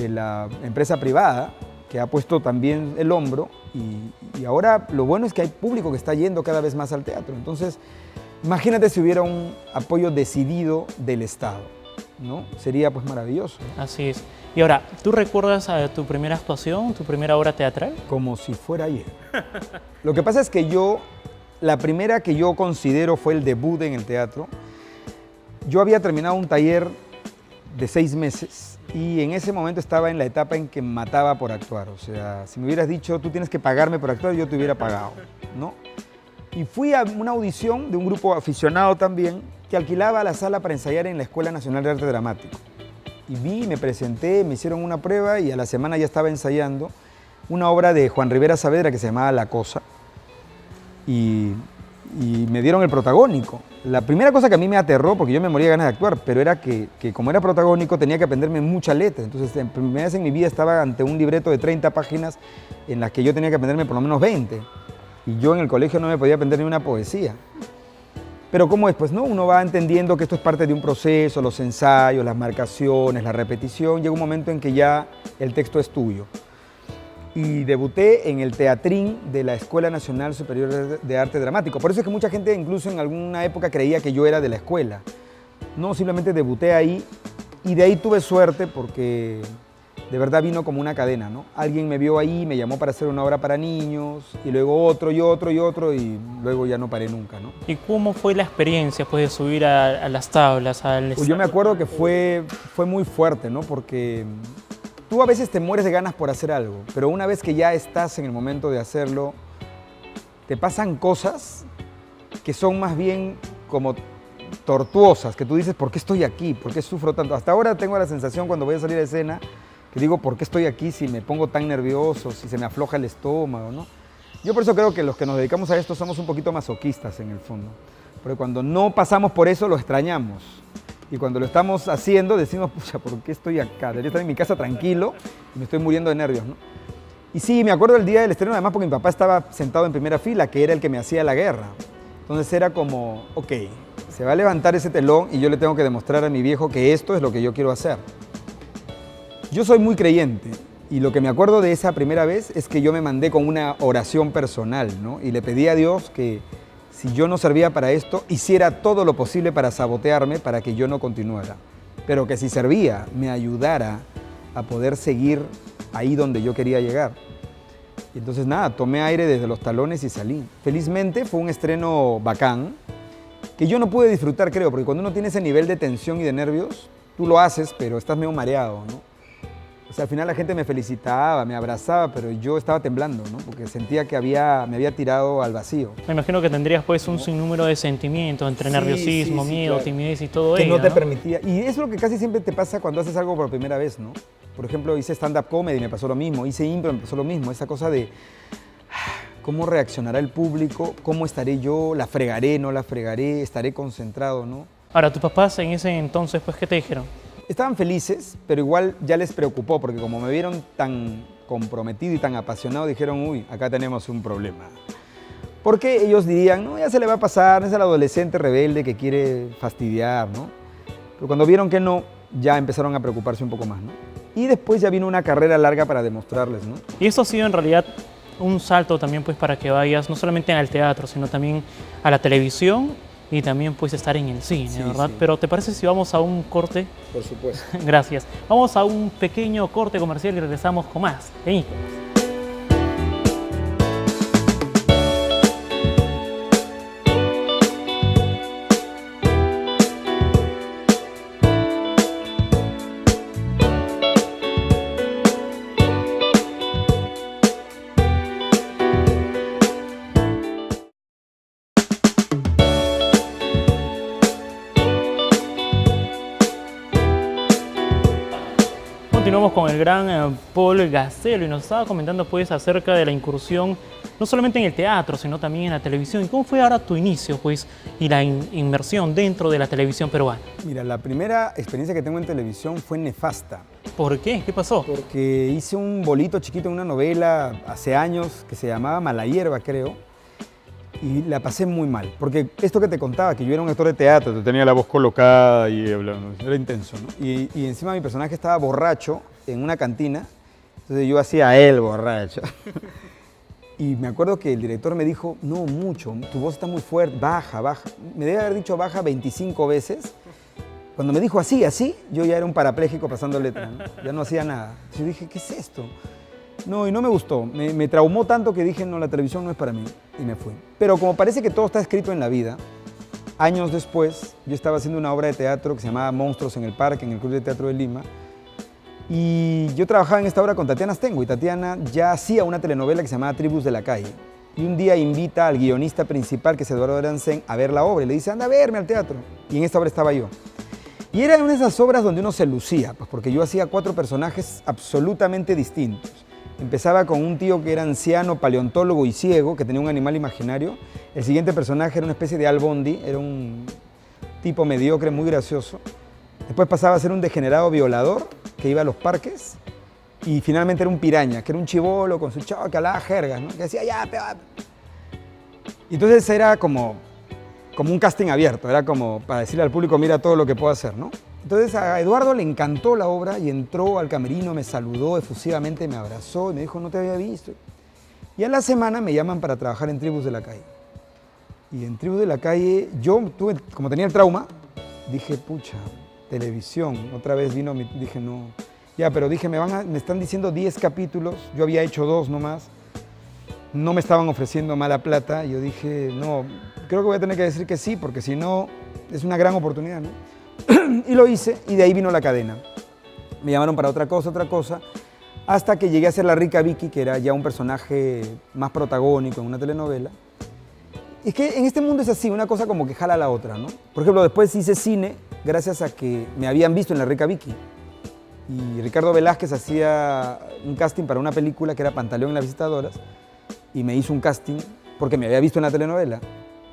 [SPEAKER 2] la empresa privada, que ha puesto también el hombro. Y ahora lo bueno es que hay público que está yendo cada vez más al teatro. Entonces, imagínate si hubiera un apoyo decidido del Estado, ¿no? Sería pues maravilloso.
[SPEAKER 1] Así es. Y ahora, ¿tú recuerdas tu primera actuación, tu primera obra teatral?
[SPEAKER 2] Como si fuera ayer. Lo que pasa es que la primera que yo considero fue el debut en el teatro. Yo había terminado un taller de 6 meses y en ese momento estaba en la etapa en que mataba por actuar. O sea, si me hubieras dicho, tú tienes que pagarme por actuar, yo te hubiera pagado, ¿no? Y fui a una audición de un grupo aficionado también que alquilaba la sala para ensayar en la Escuela Nacional de Arte Dramático. Y me presenté, me hicieron una prueba y a la semana ya estaba ensayando una obra de Juan Rivera Saavedra que se llamaba La Cosa. Y me dieron el protagónico. La primera cosa que a mí me aterró, porque yo me moría de ganas de actuar, pero era que como era protagónico tenía que aprenderme mucha letra. Entonces, en primera vez en mi vida estaba ante un libreto de 30 páginas en las que yo tenía que aprenderme por lo menos 20. Y yo en el colegio no me podía aprender ni una poesía. Pero ¿cómo es? Pues no, uno va entendiendo que esto es parte de un proceso, los ensayos, las marcaciones, la repetición. Llega un momento en que ya el texto es tuyo. Y debuté en el teatrín de la Escuela Nacional Superior de Arte Dramático. Por eso es que mucha gente incluso en alguna época creía que yo era de la escuela. No, simplemente debuté ahí y de ahí tuve suerte porque de verdad vino como una cadena, ¿no? Alguien me vio ahí, me llamó para hacer una obra para niños y luego otro y otro y otro y luego ya no paré nunca, ¿no?
[SPEAKER 1] ¿Y cómo fue la experiencia pues, de subir a las tablas?
[SPEAKER 2] Pues yo me acuerdo que fue muy fuerte, ¿no? Porque tú a veces te mueres de ganas por hacer algo, pero una vez que ya estás en el momento de hacerlo, te pasan cosas que son más bien como tortuosas, que tú dices, ¿por qué estoy aquí? ¿Por qué sufro tanto? Hasta ahora tengo la sensación cuando voy a salir de escena que digo, ¿por qué estoy aquí si me pongo tan nervioso, si se me afloja el estómago, ¿no? Yo por eso creo que los que nos dedicamos a esto somos un poquito masoquistas en el fondo, porque cuando no pasamos por eso lo extrañamos. Y cuando lo estamos haciendo decimos, pucha, ¿por qué estoy acá? Debería estar en mi casa tranquilo y me estoy muriendo de nervios, ¿no? Y sí, me acuerdo del día del estreno, además porque mi papá estaba sentado en primera fila, que era el que me hacía la guerra. Entonces era como, ok, se va a levantar ese telón y yo le tengo que demostrar a mi viejo que esto es lo que yo quiero hacer. Yo soy muy creyente y lo que me acuerdo de esa primera vez es que yo me mandé con una oración personal, ¿no? Y le pedí a Dios que si yo no servía para esto, hiciera todo lo posible para sabotearme para que yo no continuara. Pero que si servía, me ayudara a poder seguir ahí donde yo quería llegar. Y entonces nada, tomé aire desde los talones y salí. Felizmente fue un estreno bacán que yo no pude disfrutar, creo, porque cuando uno tiene ese nivel de tensión y de nervios, tú lo haces, pero estás medio mareado, ¿no? O sea, al final la gente me felicitaba, me abrazaba, pero yo estaba temblando, ¿no? Porque sentía que me había tirado al vacío.
[SPEAKER 1] Me imagino que tendrías pues un sinnúmero de sentimientos entre nerviosismo, miedo,
[SPEAKER 2] claro.
[SPEAKER 1] timidez y todo
[SPEAKER 2] que
[SPEAKER 1] ello,
[SPEAKER 2] no te
[SPEAKER 1] ¿no?
[SPEAKER 2] permitía. Y es lo que casi siempre te pasa cuando haces algo por primera vez, ¿no? Por ejemplo, hice stand-up comedy, me pasó lo mismo, hice impro, me pasó lo mismo. Esa cosa de cómo reaccionará el público, cómo estaré yo, la fregaré, no la fregaré, estaré concentrado, ¿no?
[SPEAKER 1] Ahora, tus papás en ese entonces, pues, ¿qué te dijeron?
[SPEAKER 2] Estaban felices, pero igual ya les preocupó, porque como me vieron tan comprometido y tan apasionado, dijeron, uy, acá tenemos un problema. Porque ellos dirían, no, ya se le va a pasar, es el adolescente rebelde que quiere fastidiar, ¿no? Pero cuando vieron que no, ya empezaron a preocuparse un poco más, ¿no? Y después ya vino una carrera larga para demostrarles, ¿no?
[SPEAKER 1] Y eso ha sido en realidad un salto también pues para que vayas no solamente al teatro, sino también a la televisión y también pues estar en el cine,
[SPEAKER 2] Sí,
[SPEAKER 1] ¿verdad?
[SPEAKER 2] sí.
[SPEAKER 1] Pero ¿te parece si vamos a un corte?
[SPEAKER 2] Por supuesto.
[SPEAKER 1] Gracias. Vamos a un pequeño corte comercial y regresamos con más en Íconos. Continuamos con el gran Paul Gaztelo y nos estaba comentando pues acerca de la incursión no solamente en el teatro, sino también en la televisión. ¿Y cómo fue ahora tu inicio pues y la inmersión dentro de la televisión peruana?
[SPEAKER 2] Mira, la primera experiencia que tengo en televisión fue nefasta,
[SPEAKER 1] ¿Por qué? ¿Qué pasó?
[SPEAKER 2] porque hice un bolito chiquito en una novela hace años que se llamaba Mala Hierba, creo, y la pasé muy mal, porque esto que te contaba, que yo era un actor de teatro, tenía la voz colocada y hablando, era intenso, ¿no? Y encima mi personaje estaba borracho en una cantina, entonces yo hacía a él borracho. Y me acuerdo que el director me dijo, no, mucho, tu voz está muy fuerte, baja, baja. Me debe haber dicho baja 25 veces. Cuando me dijo así, así, yo ya era un parapléjico pasando letra, ¿no? Ya no hacía nada. Yo dije, ¿qué es esto? No, y no me gustó. Me traumó tanto que dije, no, la televisión no es para mí. Y me fui. Pero como parece que todo está escrito en la vida, años después, yo estaba haciendo una obra de teatro que se llamaba Monstruos en el Parque, en el Club de Teatro de Lima. Y yo trabajaba en esta obra con Tatiana Stengo, y Tatiana ya hacía una telenovela que se llamaba Tribus de la Calle. Y un día invita al guionista principal, que es Eduardo Arancén, a ver la obra. Y le dice, anda a verme al teatro. Y en esta obra estaba yo. Y era una de esas obras donde uno se lucía, pues porque yo hacía 4 personajes absolutamente distintos. Empezaba con un tío que era anciano, paleontólogo y ciego, que tenía un animal imaginario. El siguiente personaje era una especie de Al Bundy, era un tipo mediocre, muy gracioso. Después pasaba a ser un degenerado violador que iba a los parques. Y finalmente era un piraña, que era un chibolo con su chavo que hablaba jergas, ¿no? Que decía, ya, peor. Y entonces era como un casting abierto, era como para decirle al público, mira todo lo que puedo hacer, ¿no? Entonces a Eduardo le encantó la obra y entró al camerino, me saludó efusivamente, me abrazó y me dijo, no te había visto. Y a la semana me llaman para trabajar en Tribus de la Calle. Y en Tribus de la Calle, yo tuve, como tenía el trauma, dije, pucha, televisión. Otra vez vino, dije, no. Ya, pero dije, me están diciendo 10 capítulos, yo había hecho 2 nomás. No me estaban ofreciendo mala plata. Y yo dije, no, creo que voy a tener que decir que sí, porque si no, es una gran oportunidad, ¿no? Y lo hice, y de ahí vino la cadena. Me llamaron para otra cosa, hasta que llegué a ser la rica Vicky, que era ya un personaje más protagónico en una telenovela. Es que en este mundo es así, una cosa como que jala a la otra, ¿no? Por ejemplo, después hice cine gracias a que me habían visto en la rica Vicky. Y Ricardo Velázquez hacía un casting para una película que era Pantaleón y las visitadoras, y me hizo un casting porque me había visto en la telenovela,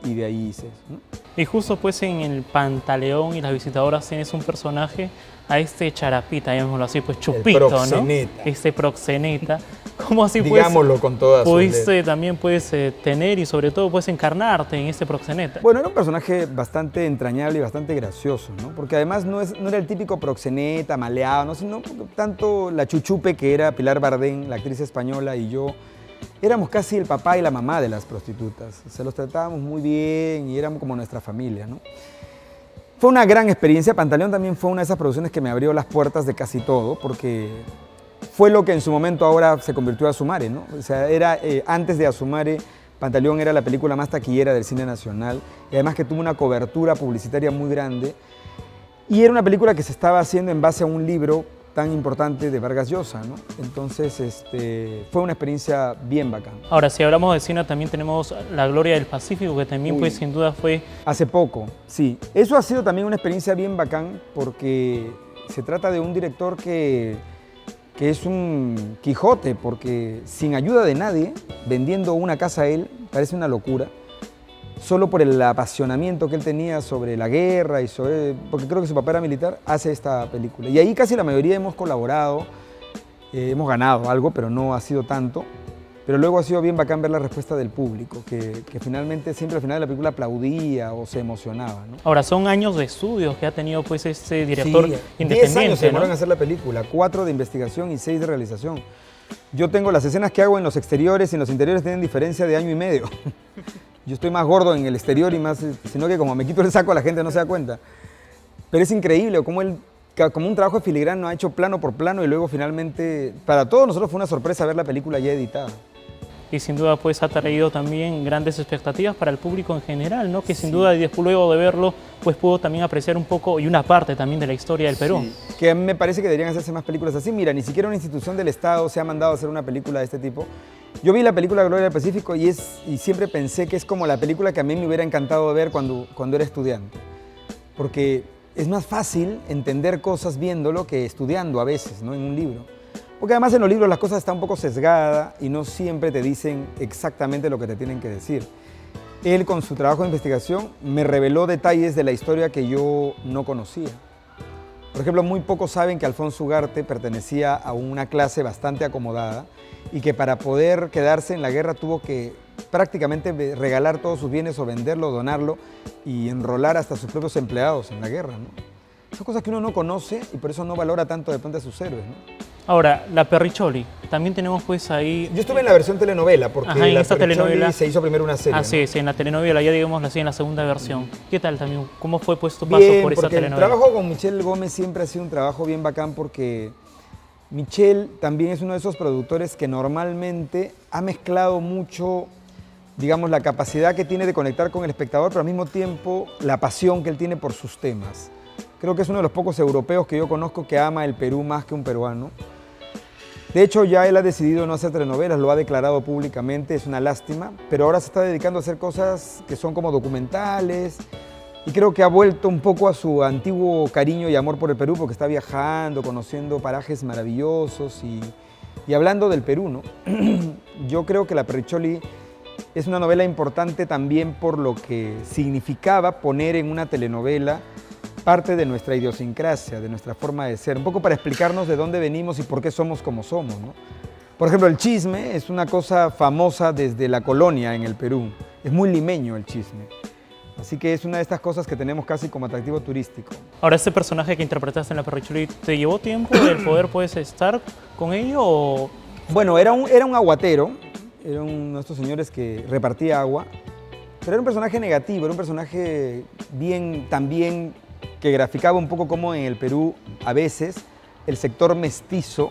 [SPEAKER 2] y de ahí hice eso, ¿no?
[SPEAKER 1] Y justo pues en el Pantaleón y las visitadoras tienes un personaje, a este charapita, llamémoslo así, pues Chupito,
[SPEAKER 2] proxeneta.
[SPEAKER 1] ¿no? Este proxeneta. ¿Cómo así pues
[SPEAKER 2] Digámoslo con todas sus
[SPEAKER 1] pudiste
[SPEAKER 2] letras.
[SPEAKER 1] también pues tener y sobre todo pues encarnarte en este proxeneta?
[SPEAKER 2] Bueno, era un personaje bastante entrañable y bastante gracioso, ¿no? Porque además no era el típico proxeneta, maleado, ¿no? Sino tanto la chuchupe que era Pilar Bardén, la actriz española, y yo, éramos casi el papá y la mamá de las prostitutas. Se los tratábamos muy bien y éramos como nuestra familia, ¿no? Fue una gran experiencia. Pantaleón también fue una de esas producciones que me abrió las puertas de casi todo, porque fue lo que en su momento ahora se convirtió en Asumare, ¿no? O sea, era antes de Asumare, Pantaleón era la película más taquillera del cine nacional y además que tuvo una cobertura publicitaria muy grande. Y era una película que se estaba haciendo en base a un libro tan importante de Vargas Llosa, ¿no? Entonces fue una experiencia bien bacán.
[SPEAKER 1] Ahora, si hablamos de cine, también tenemos La Gloria del Pacífico, que también pues sin duda fue...
[SPEAKER 2] Hace poco, sí. Eso ha sido también una experiencia bien bacán porque se trata de un director que es un Quijote, porque sin ayuda de nadie, vendiendo una casa a él, parece una locura. Solo por el apasionamiento que él tenía sobre la guerra y porque creo que su papá era militar, hace esta película. Y ahí casi la mayoría hemos colaborado, hemos ganado algo, pero no ha sido tanto. Pero luego ha sido bien bacán ver la respuesta del público, que finalmente siempre al final de la película aplaudía o se emocionaba, ¿no?
[SPEAKER 1] Ahora, son años de estudios que ha tenido pues este director independiente,
[SPEAKER 2] 10 años se demoraron
[SPEAKER 1] ¿no?
[SPEAKER 2] en hacer la película, 4 de investigación y 6 de realización. Yo tengo las escenas que hago en los exteriores y en los interiores tienen diferencia de año y medio. Yo estoy más gordo en el exterior y más, sino que como me quito el saco la gente no se da cuenta. Pero es increíble cómo él, como un trabajo de filigrano, ha hecho plano por plano y luego finalmente, para todos nosotros fue una sorpresa ver la película ya editada.
[SPEAKER 1] Y sin duda pues ha traído también grandes expectativas para el público en general, ¿no? Que sin duda y después luego de verlo pues pudo también apreciar un poco y una parte también de la historia del Perú.
[SPEAKER 2] Sí, que me parece que deberían hacerse más películas así. Mira, ni siquiera una institución del Estado se ha mandado a hacer una película de este tipo. Yo vi la película Gloria del Pacífico y siempre pensé que es como la película que a mí me hubiera encantado ver cuando era estudiante. Porque es más fácil entender cosas viéndolo que estudiando a veces, ¿no? En un libro. Porque además en los libros las cosas están un poco sesgadas y no siempre te dicen exactamente lo que te tienen que decir. Él con su trabajo de investigación me reveló detalles de la historia que yo no conocía. Por ejemplo, muy pocos saben que Alfonso Ugarte pertenecía a una clase bastante acomodada y que para poder quedarse en la guerra tuvo que prácticamente regalar todos sus bienes o venderlo, donarlo y enrolar hasta sus propios empleados en la guerra, ¿no? Son cosas que uno no conoce y por eso no valora tanto de pronto a sus héroes, ¿no?
[SPEAKER 1] Ahora, La Perricholi, también tenemos pues ahí...
[SPEAKER 2] Yo estuve en la versión telenovela, porque
[SPEAKER 1] en
[SPEAKER 2] La
[SPEAKER 1] esta
[SPEAKER 2] Perricholi
[SPEAKER 1] telenovela
[SPEAKER 2] se hizo primero una serie.
[SPEAKER 1] sí, en la telenovela, ya digamos así en la segunda versión. ¿Qué tal también? ¿Cómo fue pues tu paso
[SPEAKER 2] Bien,
[SPEAKER 1] por esa
[SPEAKER 2] porque
[SPEAKER 1] telenovela?
[SPEAKER 2] el trabajo con Michelle Gómez siempre ha sido un trabajo bien bacán porque Michelle también es uno de esos productores que normalmente ha mezclado mucho, digamos, la capacidad que tiene de conectar con el espectador, pero al mismo tiempo la pasión que él tiene por sus temas. Creo que es uno de los pocos europeos que yo conozco que ama el Perú más que un peruano. De hecho, ya él ha decidido no hacer telenovelas, lo ha declarado públicamente, es una lástima, pero ahora se está dedicando a hacer cosas que son como documentales y creo que ha vuelto un poco a su antiguo cariño y amor por el Perú porque está viajando, conociendo parajes maravillosos y hablando del Perú, ¿no? Yo creo que La Perricholi es una novela importante también por lo que significaba poner en una telenovela parte de nuestra idiosincrasia, de nuestra forma de ser, un poco para explicarnos de dónde venimos y por qué somos como somos, ¿no? Por ejemplo, el chisme es una cosa famosa desde la colonia en el Perú. Es muy limeño el chisme. Así que es una de estas cosas que tenemos casi como atractivo turístico.
[SPEAKER 1] Ahora, ¿este personaje que interpretaste en La Perricholi, te llevó tiempo el poder pues estar con ello o...?
[SPEAKER 2] Bueno, era un aguatero, era uno de estos señores que repartía agua, pero era un personaje negativo, era un personaje también que graficaba un poco cómo en el Perú a veces el sector mestizo,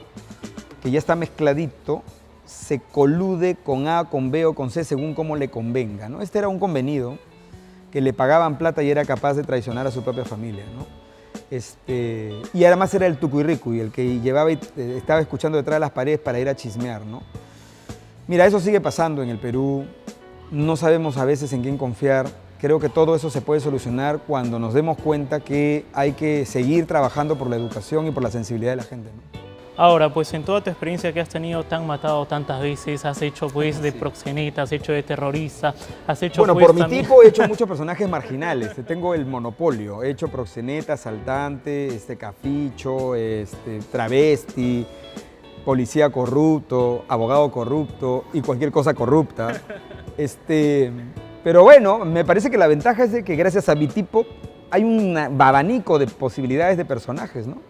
[SPEAKER 2] que ya está mezcladito, se colude con A, con B o con C según cómo le convenga, ¿no? Este era un convenido que le pagaban plata y era capaz de traicionar a su propia familia, ¿no? Y además era el tucuirricuy, el que llevaba y estaba escuchando detrás de las paredes para ir a chismear, ¿no? Mira, eso sigue pasando en el Perú, no sabemos a veces en quién confiar. Creo que todo eso se puede solucionar cuando nos demos cuenta que hay que seguir trabajando por la educación y por la sensibilidad de la gente, ¿no?
[SPEAKER 1] Ahora, pues en toda tu experiencia que has tenido, te han matado tantas veces, has hecho pues de proxeneta, has hecho de terrorista, has hecho
[SPEAKER 2] bueno,
[SPEAKER 1] pues
[SPEAKER 2] por mi
[SPEAKER 1] también...
[SPEAKER 2] tipo he hecho muchos personajes marginales, tengo el monopolio, he hecho proxeneta, asaltante, caficho, travesti, policía corrupto, abogado corrupto y cualquier cosa corrupta. Pero bueno, me parece que la ventaja es de que gracias a mi tipo hay un abanico de posibilidades de personajes, ¿no?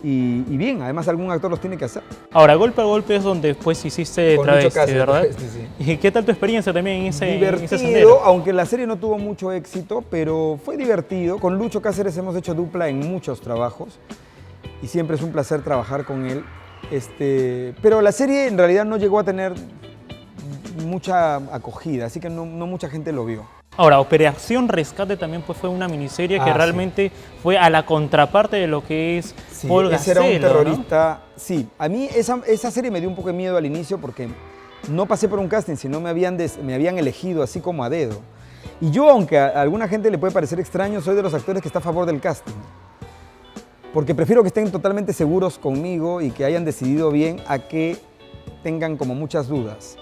[SPEAKER 2] Y bien, además algún actor los tiene que hacer.
[SPEAKER 1] Ahora, Golpe a Golpe es donde pues hiciste
[SPEAKER 2] Con
[SPEAKER 1] travesti,
[SPEAKER 2] Lucho Cáceres,
[SPEAKER 1] ¿verdad?
[SPEAKER 2] travesti, sí.
[SPEAKER 1] ¿Y qué tal tu experiencia también en ese
[SPEAKER 2] Divertido,
[SPEAKER 1] sendero?
[SPEAKER 2] aunque la serie no tuvo mucho éxito, pero fue divertido. Con Lucho Cáceres hemos hecho dupla en muchos trabajos y siempre es un placer trabajar con él. Pero la serie en realidad no llegó a tener mucha acogida, así que no mucha gente lo vio.
[SPEAKER 1] Ahora, Operación Rescate también pues, fue una miniserie que realmente fue a la contraparte de lo que es Paul Gastelo,
[SPEAKER 2] ese era un terrorista.
[SPEAKER 1] ¿no?
[SPEAKER 2] Sí, a mí esa serie me dio un poco de miedo al inicio porque no pasé por un casting, sino me habían elegido así como a dedo. Y yo, aunque a alguna gente le puede parecer extraño, soy de los actores que está a favor del casting. Porque prefiero que estén totalmente seguros conmigo y que hayan decidido bien a que tengan como muchas dudas.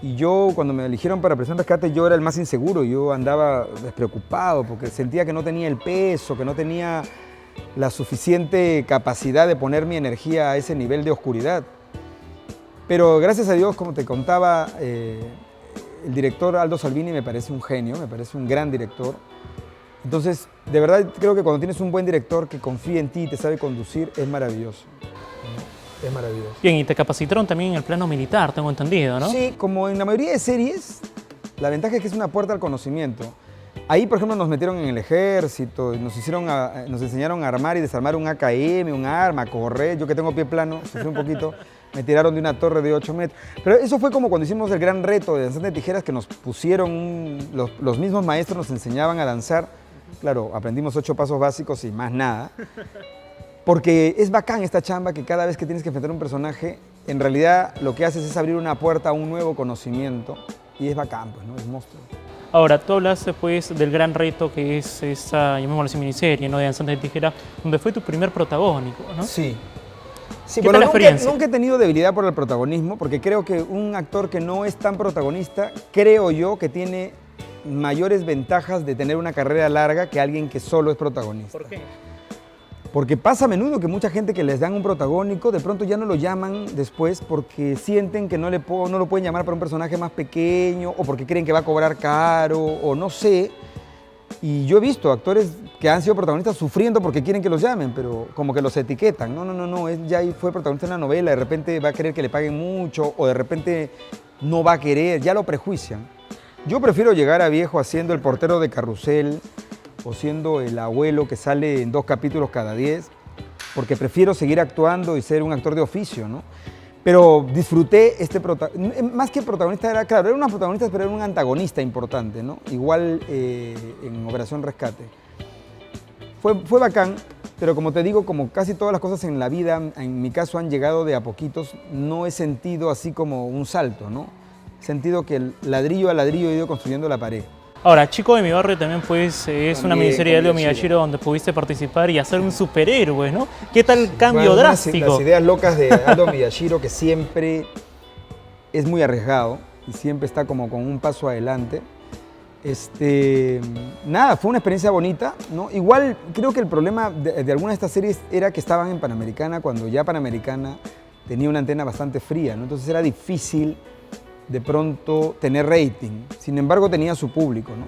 [SPEAKER 2] Y yo, cuando me eligieron para Operación Rescate, yo era el más inseguro. Yo andaba despreocupado porque sentía que no tenía el peso, que no tenía la suficiente capacidad de poner mi energía a ese nivel de oscuridad. Pero gracias a Dios, como te contaba, el director Aldo Salvini me parece un genio, me parece un gran director. Entonces, de verdad, creo que cuando tienes un buen director que confía en ti y te sabe conducir, es maravilloso. Es maravilloso.
[SPEAKER 1] Bien, y te capacitaron también en el plano militar, tengo entendido, ¿no?
[SPEAKER 2] Sí, como en la mayoría de series, la ventaja es que es una puerta al conocimiento. Ahí, por ejemplo, nos metieron en el ejército, nos enseñaron a armar y desarmar un AKM, un arma, a correr. Yo que tengo pie plano, sufrí un poquito, me tiraron de una torre de 8 metros. Pero eso fue como cuando hicimos el gran reto de danzante de tijeras, que nos pusieron, los mismos maestros nos enseñaban a danzar. Claro, aprendimos 8 pasos básicos y más nada. Porque es bacán esta chamba que cada vez que tienes que enfrentar un personaje, en realidad lo que haces es abrir una puerta a un nuevo conocimiento y es bacán, pues, ¿no? Es monstruo.
[SPEAKER 1] Ahora, tú hablaste pues del gran reto que es esa, llamémosla así, miniserie, ¿no? De Danzante de Tijera, donde fue tu primer protagónico, ¿no?
[SPEAKER 2] Sí. Sí,
[SPEAKER 1] ¿Qué tal la experiencia?
[SPEAKER 2] Nunca he tenido debilidad por el protagonismo, porque creo que un actor que no es tan protagonista, creo yo que tiene mayores ventajas de tener una carrera larga que alguien que solo es protagonista.
[SPEAKER 1] ¿Por qué?
[SPEAKER 2] Porque pasa a menudo que mucha gente que les dan un protagónico, de pronto ya no lo llaman después porque sienten que no lo pueden llamar para un personaje más pequeño o porque creen que va a cobrar caro o no sé. Y yo he visto actores que han sido protagonistas sufriendo porque quieren que los llamen, pero como que los etiquetan. No, él ya fue protagonista en una novela, de repente va a querer que le paguen mucho o de repente no va a querer, ya lo prejuician. Yo prefiero llegar a viejo haciendo el portero de carrusel o siendo el abuelo que sale en 2 capítulos cada 10, porque prefiero seguir actuando y ser un actor de oficio, ¿no? Pero disfruté más que protagonista, era una protagonista, pero era un antagonista importante, ¿no? Igual en Operación Rescate. Fue bacán, pero como te digo, como casi todas las cosas en la vida, en mi caso han llegado de a poquitos, no he sentido así como un salto, ¿no? He sentido que ladrillo a ladrillo he ido construyendo la pared.
[SPEAKER 1] Ahora, Chico de mi barrio también pues es una miniserie de Aldo Miyashiro donde pudiste participar y hacer un superhéroe, ¿no? ¿Qué tal cambio drástico?
[SPEAKER 2] Las ideas locas de Aldo Miyashiro, que siempre es muy arriesgado y siempre está como con un paso adelante. Nada, fue una experiencia bonita, ¿no? Igual creo que el problema de algunas de estas series era que estaban en Panamericana cuando ya Panamericana tenía una antena bastante fría, ¿no? Entonces era difícil de pronto tener rating. Sin embargo, tenía su público, ¿no?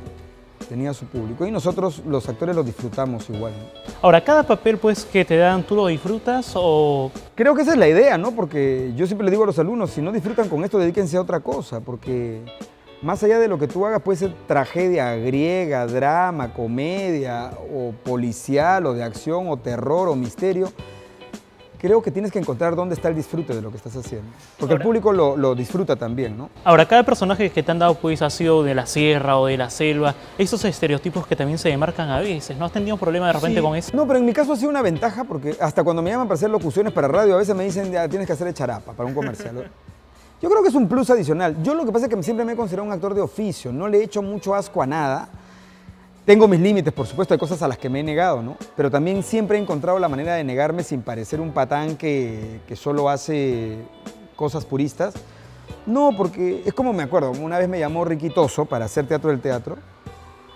[SPEAKER 2] Tenía su público y nosotros los actores lo disfrutamos igual, ¿no?
[SPEAKER 1] Ahora, cada papel pues que te dan, ¿tú lo disfrutas o...?
[SPEAKER 2] Creo que esa es la idea, ¿no? Porque yo siempre le digo a los alumnos, si no disfrutan con esto, dedíquense a otra cosa, porque más allá de lo que tú hagas, puede ser tragedia griega, drama, comedia, o policial, o de acción, o terror, o misterio. Creo que tienes que encontrar dónde está el disfrute de lo que estás haciendo. Porque el público lo disfruta también, ¿no?
[SPEAKER 1] Ahora, cada personaje que te han dado pues ha sido de la sierra o de la selva. Esos estereotipos que también se demarcan a veces. ¿No has tenido problema de repente con eso?
[SPEAKER 2] No, pero en mi caso ha sido una ventaja porque hasta cuando me llaman para hacer locuciones para radio, a veces me dicen, ya tienes que hacer de charapa para un comercial. Yo creo que es un plus adicional. Yo lo que pasa es que siempre me he considerado un actor de oficio. No le he hecho mucho asco a nada. Tengo mis límites, por supuesto, hay cosas a las que me he negado, ¿no? Pero también siempre he encontrado la manera de negarme sin parecer un patán que solo hace cosas puristas. No, porque es como me acuerdo, una vez me llamó Riquitoso para hacer teatro del teatro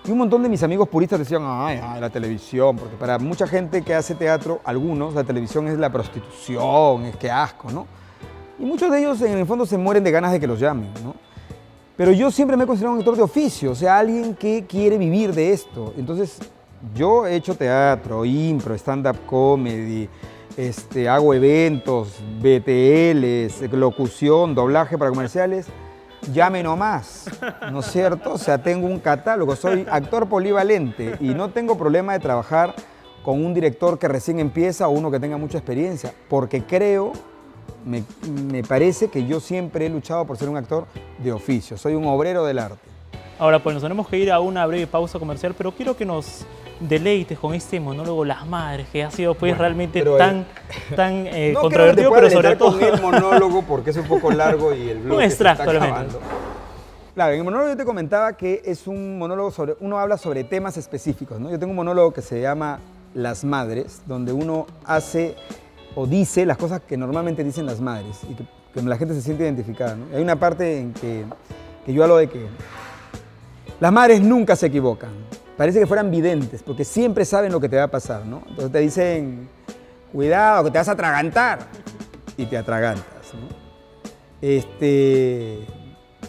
[SPEAKER 2] y un montón de mis amigos puristas decían, ay, la televisión, porque para mucha gente que hace teatro, algunos, la televisión es la prostitución, es que asco, ¿no? Y muchos de ellos en el fondo se mueren de ganas de que los llamen, ¿no? Pero yo siempre me he considerado un actor de oficio, o sea, alguien que quiere vivir de esto. Entonces, yo he hecho teatro, impro, stand-up comedy, hago eventos, BTLs, locución, doblaje para comerciales. Llame nomás, ¿no es cierto? O sea, tengo un catálogo, soy actor polivalente y no tengo problema de trabajar con un director que recién empieza o uno que tenga mucha experiencia, porque creo me parece que yo siempre he luchado por ser un actor de oficio, soy un obrero del arte.
[SPEAKER 1] Ahora pues nos tenemos que ir a una breve pausa comercial, pero quiero que nos deleites con este monólogo Las Madres, que ha sido pues realmente tan
[SPEAKER 2] no
[SPEAKER 1] controvertido, pero sobre todo...
[SPEAKER 2] con el monólogo porque es un poco largo y el blog
[SPEAKER 1] un extracto,
[SPEAKER 2] se está acabando. Claro, en el monólogo yo te comentaba que es un monólogo sobre, uno habla sobre temas específicos, ¿no? Yo tengo un monólogo que se llama Las Madres, donde uno hace o dice las cosas que normalmente dicen las madres y que la gente se siente identificada, ¿no? Hay una parte en que yo hablo de que las madres nunca se equivocan, parece que fueran videntes, porque siempre saben lo que te va a pasar, ¿no? Entonces te dicen, cuidado, que te vas a atragantar, y te atragantas, ¿no?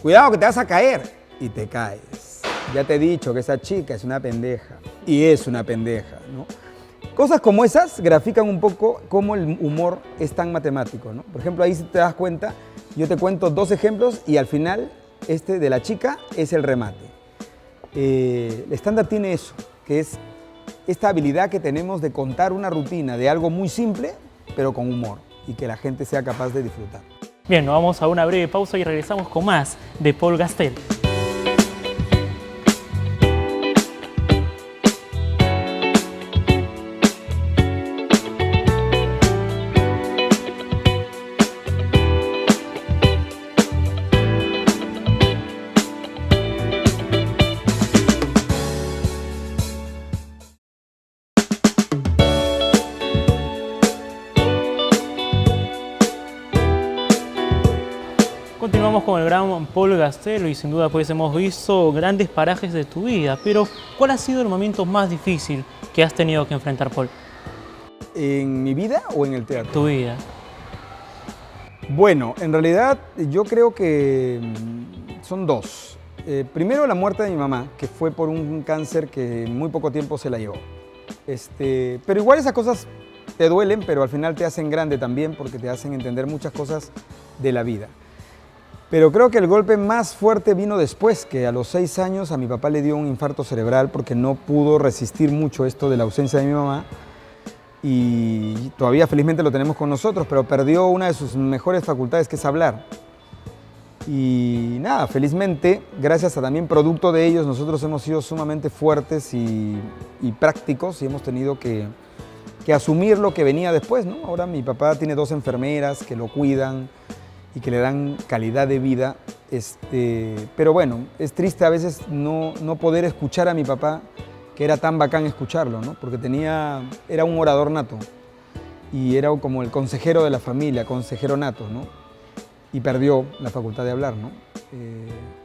[SPEAKER 2] Cuidado, que te vas a caer, y te caes. Ya te he dicho que esa chica es una pendeja, y es una pendeja, ¿no? Cosas como esas grafican un poco cómo el humor es tan matemático, ¿no? Por ejemplo, ahí si te das cuenta, yo te cuento 2 ejemplos y al final este de la chica es el remate. El stand-up tiene eso, que es esta habilidad que tenemos de contar una rutina de algo muy simple, pero con humor, y que la gente sea capaz de disfrutar.
[SPEAKER 1] Bien, nos vamos a una breve pausa y regresamos con más de Paul Gastel. Continuamos con el gran Paul Gastel y sin duda pues hemos visto grandes parajes de tu vida, pero ¿cuál ha sido el momento más difícil que has tenido que enfrentar, Paul?
[SPEAKER 2] ¿En mi vida o en el teatro?
[SPEAKER 1] Tu vida.
[SPEAKER 2] Bueno, en realidad yo creo que son 2. Primero la muerte de mi mamá, que fue por un cáncer que en muy poco tiempo se la llevó. Pero igual esas cosas te duelen, pero al final te hacen grande también porque te hacen entender muchas cosas de la vida. Pero creo que el golpe más fuerte vino después, que a los 6 años a mi papá le dio un infarto cerebral porque no pudo resistir mucho esto de la ausencia de mi mamá y todavía felizmente lo tenemos con nosotros, pero perdió una de sus mejores facultades, que es hablar. Y nada, felizmente, gracias a también producto de ellos, nosotros hemos sido sumamente fuertes y prácticos y hemos tenido que asumir lo que venía después, ¿no? Ahora mi papá tiene 2 enfermeras que lo cuidan y que le dan calidad de vida. Pero bueno, es triste a veces no poder escuchar a mi papá, que era tan bacán escucharlo, ¿no? Porque era un orador nato y era como el consejero de la familia, consejero nato, ¿no? Y perdió la facultad de hablar, ¿no?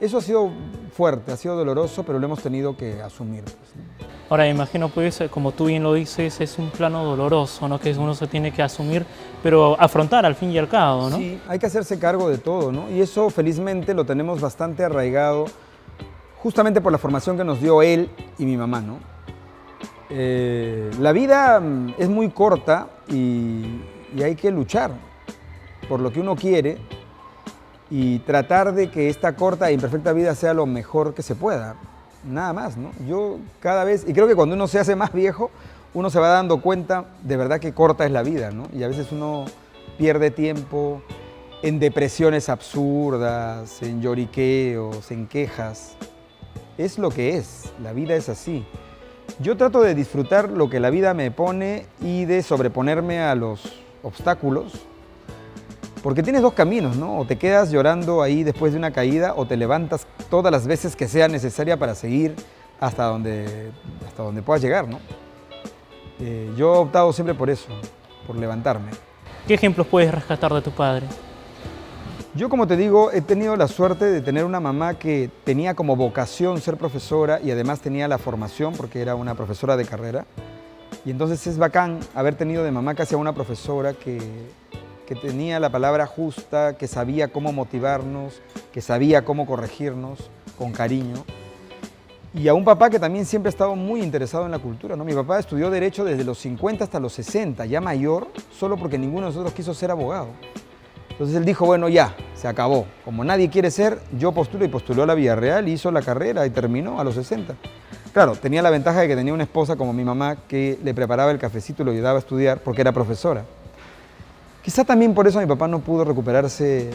[SPEAKER 2] Eso ha sido fuerte, ha sido doloroso, pero lo hemos tenido que asumir, pues, ¿no?
[SPEAKER 1] Ahora, me imagino, pues, como tú bien lo dices, es un plano doloroso, ¿no? Que uno se tiene que asumir, pero afrontar al fin y al cabo, ¿no?
[SPEAKER 2] Sí, hay que hacerse cargo de todo, ¿no? Y eso, felizmente, lo tenemos bastante arraigado, justamente por la formación que nos dio él y mi mamá, ¿no? La vida es muy corta y hay que luchar por lo que uno quiere y tratar de que esta corta e imperfecta vida sea lo mejor que se pueda. Nada más, ¿no? Yo cada vez, y creo que cuando uno se hace más viejo, uno se va dando cuenta de verdad que corta es la vida, ¿no? Y a veces uno pierde tiempo en depresiones absurdas, en lloriqueos, en quejas. Es lo que es, la vida es así. Yo trato de disfrutar lo que la vida me pone y de sobreponerme a los obstáculos, porque tienes 2 caminos, ¿no? O te quedas llorando ahí después de una caída o te levantas todas las veces que sea necesaria para seguir hasta donde puedas llegar, ¿no? Yo he optado siempre por eso, por levantarme.
[SPEAKER 1] ¿Qué ejemplos puedes rescatar de tu padre?
[SPEAKER 2] Yo, como te digo, he tenido la suerte de tener una mamá que tenía como vocación ser profesora y además tenía la formación porque era una profesora de carrera. Y entonces es bacán haber tenido de mamá casi a una profesora que tenía la palabra justa, que sabía cómo motivarnos, que sabía cómo corregirnos con cariño. Y a un papá que también siempre ha estado muy interesado en la cultura, ¿no? Mi papá estudió Derecho desde los 50 hasta los 60, ya mayor, solo porque ninguno de nosotros quiso ser abogado. Entonces él dijo, bueno, ya, se acabó. Como nadie quiere ser, yo postulo, y postuló a la Villarreal, hizo la carrera y terminó a los 60. Claro, tenía la ventaja de que tenía una esposa como mi mamá que le preparaba el cafecito y lo ayudaba a estudiar porque era profesora. Quizá también por eso mi papá no pudo recuperarse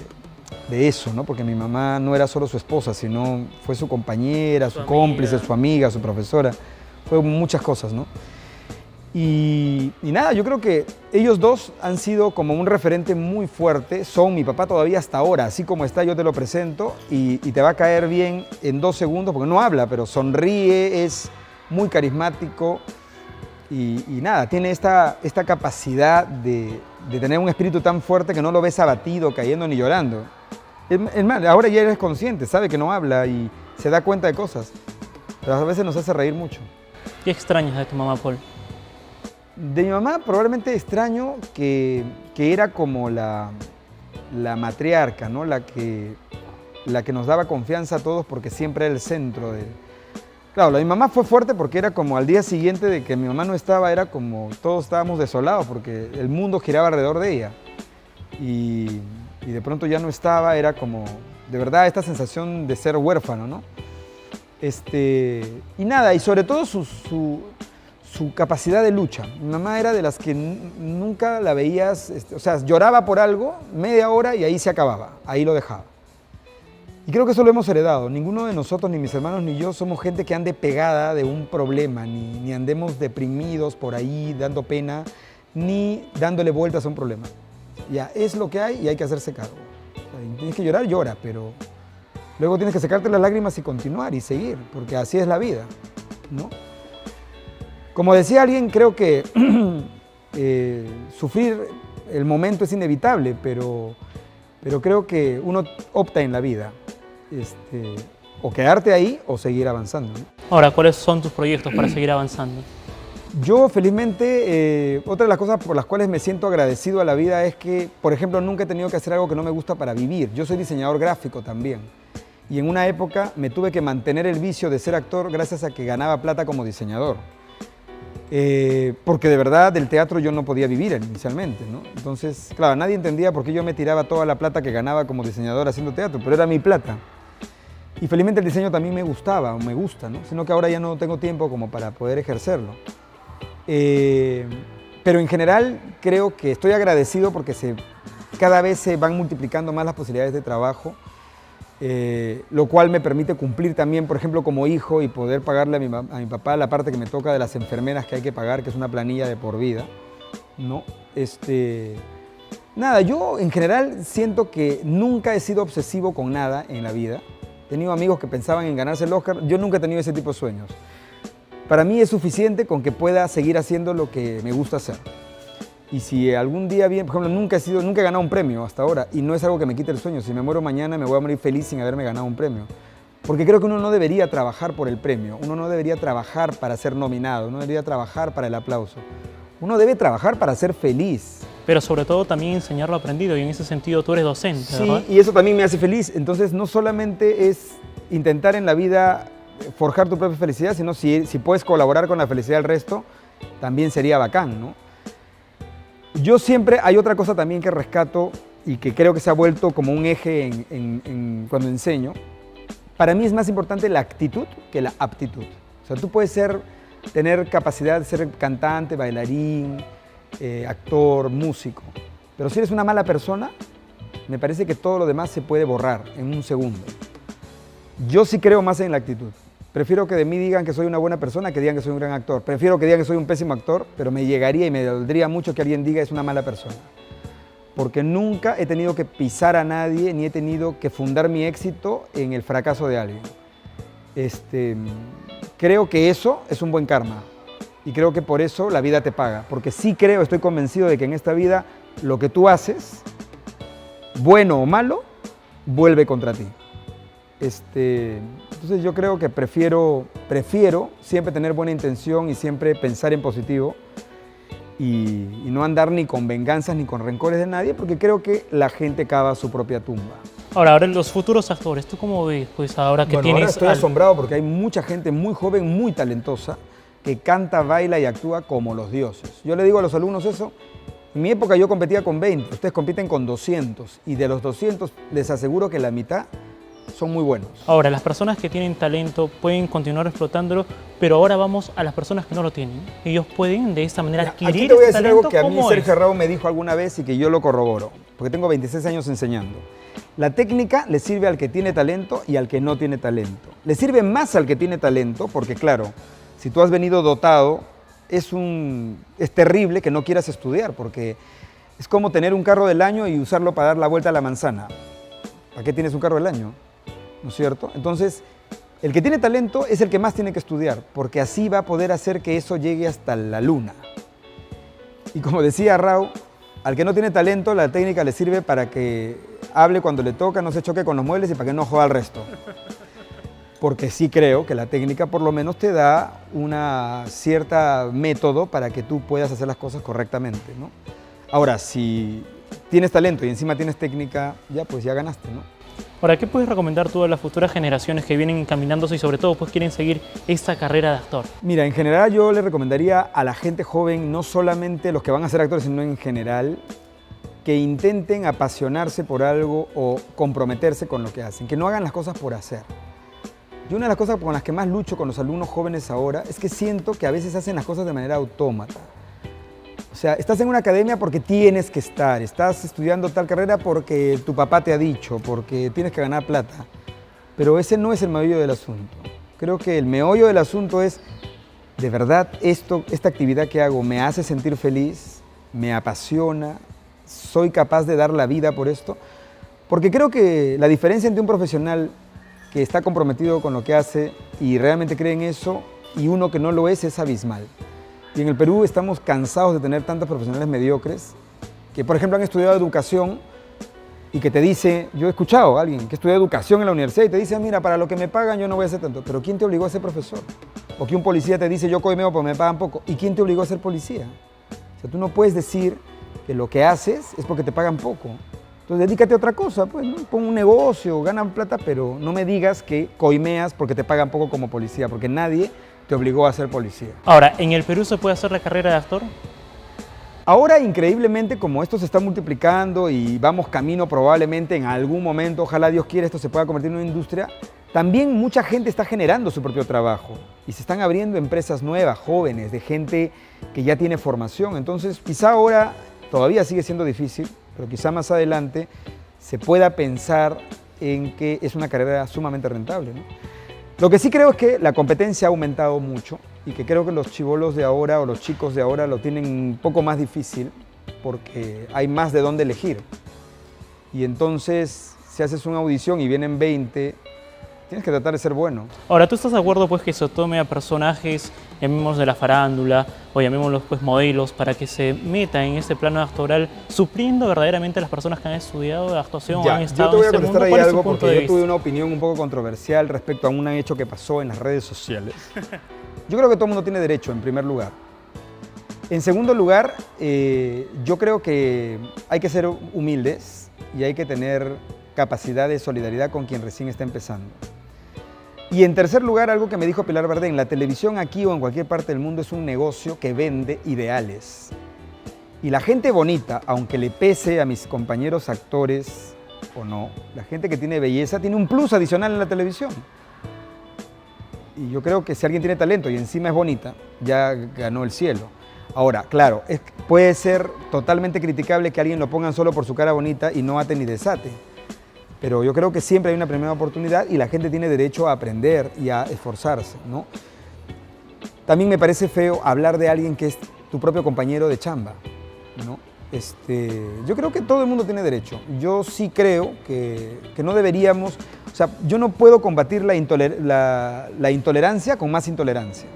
[SPEAKER 2] de eso, ¿no? Porque mi mamá no era solo su esposa, sino fue su compañera, su cómplice, su amiga, su profesora. Fue muchas cosas, ¿no? Y nada, yo creo que ellos dos han sido como un referente muy fuerte, son mi papá todavía hasta ahora, así como está yo te lo presento y te va a caer bien en 2 segundos, porque no habla, pero sonríe, es muy carismático y nada, tiene esta capacidad de tener un espíritu tan fuerte que no lo ves abatido, cayendo ni llorando. Es más, ahora ya eres consciente, sabe que no habla y se da cuenta de cosas, pero a veces nos hace reír mucho.
[SPEAKER 1] ¿Qué extrañas de tu mamá, Paul?
[SPEAKER 2] De mi mamá probablemente extraño que era como la matriarca, ¿no? La que nos daba confianza a todos porque siempre era el centro de... Claro, la de mi mamá fue fuerte porque era como al día siguiente de que mi mamá no estaba, era como todos estábamos desolados porque el mundo giraba alrededor de ella. Y de pronto ya no estaba, era como, de verdad, esta sensación de ser huérfano, ¿no? Y nada, y sobre todo su capacidad de lucha. Mi mamá era de las que nunca la veías, o sea, lloraba por algo, media hora y ahí se acababa, ahí lo dejaba. Y creo que eso lo hemos heredado. Ninguno de nosotros, ni mis hermanos ni yo, somos gente que ande pegada de un problema, ni andemos deprimidos por ahí dando pena, ni dándole vueltas a un problema. Ya, es lo que hay y hay que hacerse cargo. O sea, tienes que llorar, llora, pero luego tienes que secarte las lágrimas y continuar y seguir, porque así es la vida, ¿no? Como decía alguien, creo que sufrir el momento es inevitable, pero creo que uno opta en la vida, o quedarte ahí o seguir avanzando, ¿no?
[SPEAKER 1] Ahora, ¿cuáles son tus proyectos para seguir avanzando?
[SPEAKER 2] Yo felizmente, otra de las cosas por las cuales me siento agradecido a la vida es que, por ejemplo, nunca he tenido que hacer algo que no me gusta para vivir. Yo soy diseñador gráfico también. Y en una época me tuve que mantener el vicio de ser actor gracias a que ganaba plata como diseñador. Porque de verdad del teatro yo no podía vivir inicialmente, ¿no? Entonces, claro, nadie entendía por qué yo me tiraba toda la plata que ganaba como diseñador haciendo teatro, pero era mi plata. Y felizmente el diseño también me gustaba, o me gusta, ¿no? Sino que ahora ya no tengo tiempo como para poder ejercerlo. Pero en general creo que estoy agradecido porque cada vez se van multiplicando más las posibilidades de trabajo, lo cual me permite cumplir también, por ejemplo, como hijo y poder pagarle a mi papá la parte que me toca de las enfermeras que hay que pagar, que es una planilla de por vida, ¿no? Nada, yo en general siento que nunca he sido obsesivo con nada en la vida. He tenido amigos que pensaban en ganarse el Oscar, yo nunca he tenido ese tipo de sueños. Para mí es suficiente con que pueda seguir haciendo lo que me gusta hacer. Y si algún día bien, por ejemplo, nunca he ganado un premio hasta ahora y no es algo que me quite el sueño. Si me muero mañana me voy a morir feliz sin haberme ganado un premio. Porque creo que uno no debería trabajar por el premio, uno no debería trabajar para ser nominado, uno debería trabajar para el aplauso. Uno debe trabajar para ser feliz.
[SPEAKER 1] Pero sobre todo también enseñar lo aprendido y en ese sentido tú eres docente,
[SPEAKER 2] Sí,
[SPEAKER 1] ¿verdad?
[SPEAKER 2] y eso también me hace feliz. Entonces no solamente es intentar en la vida forjar tu propia felicidad, sino si puedes colaborar con la felicidad del resto, también sería bacán, ¿no? Yo siempre, hay otra cosa también que rescato y que creo que se ha vuelto como un eje cuando enseño. Para mí es más importante la actitud que la aptitud. O sea, tú puedes tener capacidad de ser cantante, bailarín, actor, músico, pero si eres una mala persona, me parece que todo lo demás se puede borrar en un segundo. Yo sí creo más en la actitud. Prefiero que de mí digan que soy una buena persona que digan que soy un gran actor. Prefiero que digan que soy un pésimo actor, pero me llegaría y me dolería mucho que alguien diga es una mala persona. Porque nunca he tenido que pisar a nadie, ni he tenido que fundar mi éxito en el fracaso de alguien. Creo que eso es un buen karma. Y creo que por eso la vida te paga. Porque sí creo, estoy convencido de que en esta vida lo que tú haces, bueno o malo, vuelve contra ti. Entonces yo creo que prefiero siempre tener buena intención y siempre pensar en positivo y no andar ni con venganzas ni con rencores de nadie, porque creo que la gente cava su propia tumba.
[SPEAKER 1] Ahora los futuros actores, ¿tú cómo ves? Pues ahora que
[SPEAKER 2] Bueno, ahora
[SPEAKER 1] tienes...
[SPEAKER 2] estoy asombrado porque hay mucha gente muy joven, muy talentosa, que canta, baila y actúa como los dioses. Yo le digo a los alumnos eso. En mi época yo competía con 20, ustedes compiten con 200 y de los 200 les aseguro que la mitad son muy buenos.
[SPEAKER 1] Ahora, las personas que tienen talento pueden continuar explotándolo, pero ahora vamos a las personas que no lo tienen. Ellos pueden de esta manera adquirir
[SPEAKER 2] aquí te voy a
[SPEAKER 1] este
[SPEAKER 2] decir
[SPEAKER 1] talento.
[SPEAKER 2] algo que a mí
[SPEAKER 1] ¿Cómo
[SPEAKER 2] Sergio
[SPEAKER 1] es?
[SPEAKER 2] Arrau me dijo alguna vez y que yo lo corroboro, porque tengo 26 años enseñando. La técnica le sirve al que tiene talento y al que no tiene talento. Le sirve más al que tiene talento porque, claro, si tú has venido dotado, es terrible que no quieras estudiar, porque es como tener un carro del año y usarlo para dar la vuelta a la manzana. ¿Para qué tienes un carro del año? ¿No es cierto? Entonces, el que tiene talento es el que más tiene que estudiar, porque así va a poder hacer que eso llegue hasta la luna. Y como decía Arrau, al que no tiene talento, la técnica le sirve para que hable cuando le toca, no se choque con los muebles y para que no joda al resto. Porque sí creo que la técnica por lo menos te da una cierta método para que tú puedas hacer las cosas correctamente, ¿no? Ahora, si tienes talento y encima tienes técnica, ya pues ya ganaste, ¿no?
[SPEAKER 1] Ahora, ¿qué puedes recomendar tú a las futuras generaciones que vienen encaminándose y sobre todo pues quieren seguir esta carrera de actor?
[SPEAKER 2] Mira, en general yo le recomendaría a la gente joven, no solamente los que van a ser actores, sino en general, que intenten apasionarse por algo o comprometerse con lo que hacen, que no hagan las cosas por hacer. Yo una de las cosas con las que más lucho con los alumnos jóvenes ahora es que siento que a veces hacen las cosas de manera autómata. O sea, estás en una academia porque tienes que estar, estás estudiando tal carrera porque tu papá te ha dicho, porque tienes que ganar plata. Pero ese no es el meollo del asunto. Creo que el meollo del asunto es, de verdad, esta actividad que hago me hace sentir feliz, me apasiona, soy capaz de dar la vida por esto. Porque creo que la diferencia entre un profesional que está comprometido con lo que hace y realmente cree en eso y uno que no lo es abismal. Y en el Perú estamos cansados de tener tantos profesionales mediocres que, por ejemplo, han estudiado educación y que te dice, yo he escuchado a alguien que estudia educación en la universidad y te dice, mira, para lo que me pagan yo no voy a hacer tanto. Pero ¿quién te obligó a ser profesor? O que un policía te dice, yo coimeo porque me pagan poco. ¿Y quién te obligó a ser policía? O sea, tú no puedes decir que lo que haces es porque te pagan poco. Entonces dedícate a otra cosa, pues, ¿no? Pon un negocio, ganan plata, pero no me digas que coimeas porque te pagan poco como policía, porque nadie te obligó a ser policía.
[SPEAKER 1] Ahora, ¿en el Perú se puede hacer la carrera de actor?
[SPEAKER 2] Ahora, increíblemente, como esto se está multiplicando y vamos camino probablemente en algún momento, ojalá Dios quiera, esto se pueda convertir en una industria, también mucha gente está generando su propio trabajo y se están abriendo empresas nuevas, jóvenes, de gente que ya tiene formación. Entonces, quizá ahora todavía sigue siendo difícil, pero quizá más adelante se pueda pensar en que es una carrera sumamente rentable, ¿no? Lo que sí creo es que la competencia ha aumentado mucho y que creo que los chibolos de ahora o los chicos de ahora lo tienen un poco más difícil porque hay más de dónde elegir. Y entonces, si haces una audición y vienen 20, tienes que tratar de ser bueno.
[SPEAKER 1] Ahora, ¿tú estás de acuerdo pues que se tome a personajes, llamémoslos de la farándula o llamémoslos pues modelos, para que se metan en este plano actoral, supliendo verdaderamente a las personas que han estudiado actuación, han
[SPEAKER 2] Yo
[SPEAKER 1] estado
[SPEAKER 2] te voy
[SPEAKER 1] en
[SPEAKER 2] a
[SPEAKER 1] este
[SPEAKER 2] contestar
[SPEAKER 1] mundo?
[SPEAKER 2] ahí
[SPEAKER 1] ¿Cuál es tu
[SPEAKER 2] algo
[SPEAKER 1] punto
[SPEAKER 2] porque
[SPEAKER 1] de
[SPEAKER 2] yo tuve
[SPEAKER 1] vista?
[SPEAKER 2] una opinión un poco controversial respecto a un hecho que pasó en las redes sociales. Yo creo que todo el mundo tiene derecho, en primer lugar. En segundo lugar, yo creo que hay que ser humildes y hay que tener capacidad de solidaridad con quien recién está empezando. Y en tercer lugar, algo que me dijo Pilar Bardén, la televisión aquí o en cualquier parte del mundo es un negocio que vende ideales. Y la gente bonita, aunque le pese a mis compañeros actores o no, la gente que tiene belleza tiene un plus adicional en la televisión. Y yo creo que si alguien tiene talento y encima es bonita, ya ganó el cielo. Ahora, claro, puede ser totalmente criticable que alguien lo pongan solo por su cara bonita y no ate ni desate. Pero yo creo que siempre hay una primera oportunidad y la gente tiene derecho a aprender y a esforzarse, ¿no? También me parece feo hablar de alguien que es tu propio compañero de chamba, ¿no? Yo creo que todo el mundo tiene derecho. Yo sí creo que no deberíamos, o sea, yo no puedo combatir la intolerancia con más intolerancia,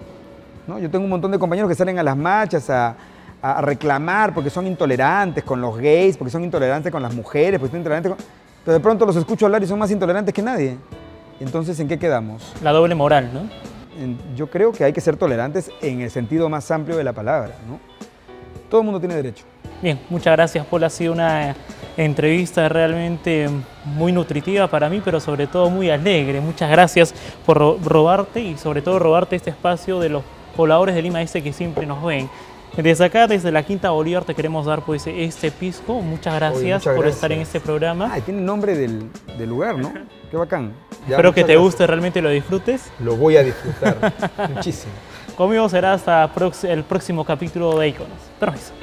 [SPEAKER 2] ¿no? Yo tengo un montón de compañeros que salen a las marchas a reclamar porque son intolerantes con los gays, porque son intolerantes con las mujeres, porque son intolerantes con... Pero de pronto los escucho hablar y son más intolerantes que nadie. Entonces, ¿en qué quedamos?
[SPEAKER 1] La doble moral, ¿no?
[SPEAKER 2] Yo creo que hay que ser tolerantes en el sentido más amplio de la palabra, ¿no? Todo el mundo tiene derecho.
[SPEAKER 1] Bien, muchas gracias, Paul. Ha sido una entrevista realmente muy nutritiva para mí, pero sobre todo muy alegre. Muchas gracias por robarte y sobre todo robarte este espacio de los pobladores de Lima Este que siempre nos ven. Desde acá, desde la Quinta Bolívar, te queremos dar pues este pisco. Muchas gracias por estar en este programa.
[SPEAKER 2] Ah, tiene el nombre del lugar, ¿no? Qué bacán. Ya,
[SPEAKER 1] Espero que te
[SPEAKER 2] gracias.
[SPEAKER 1] guste, realmente lo disfrutes.
[SPEAKER 2] Lo voy a disfrutar muchísimo.
[SPEAKER 1] Conmigo será hasta el próximo capítulo de Iconos. Permiso.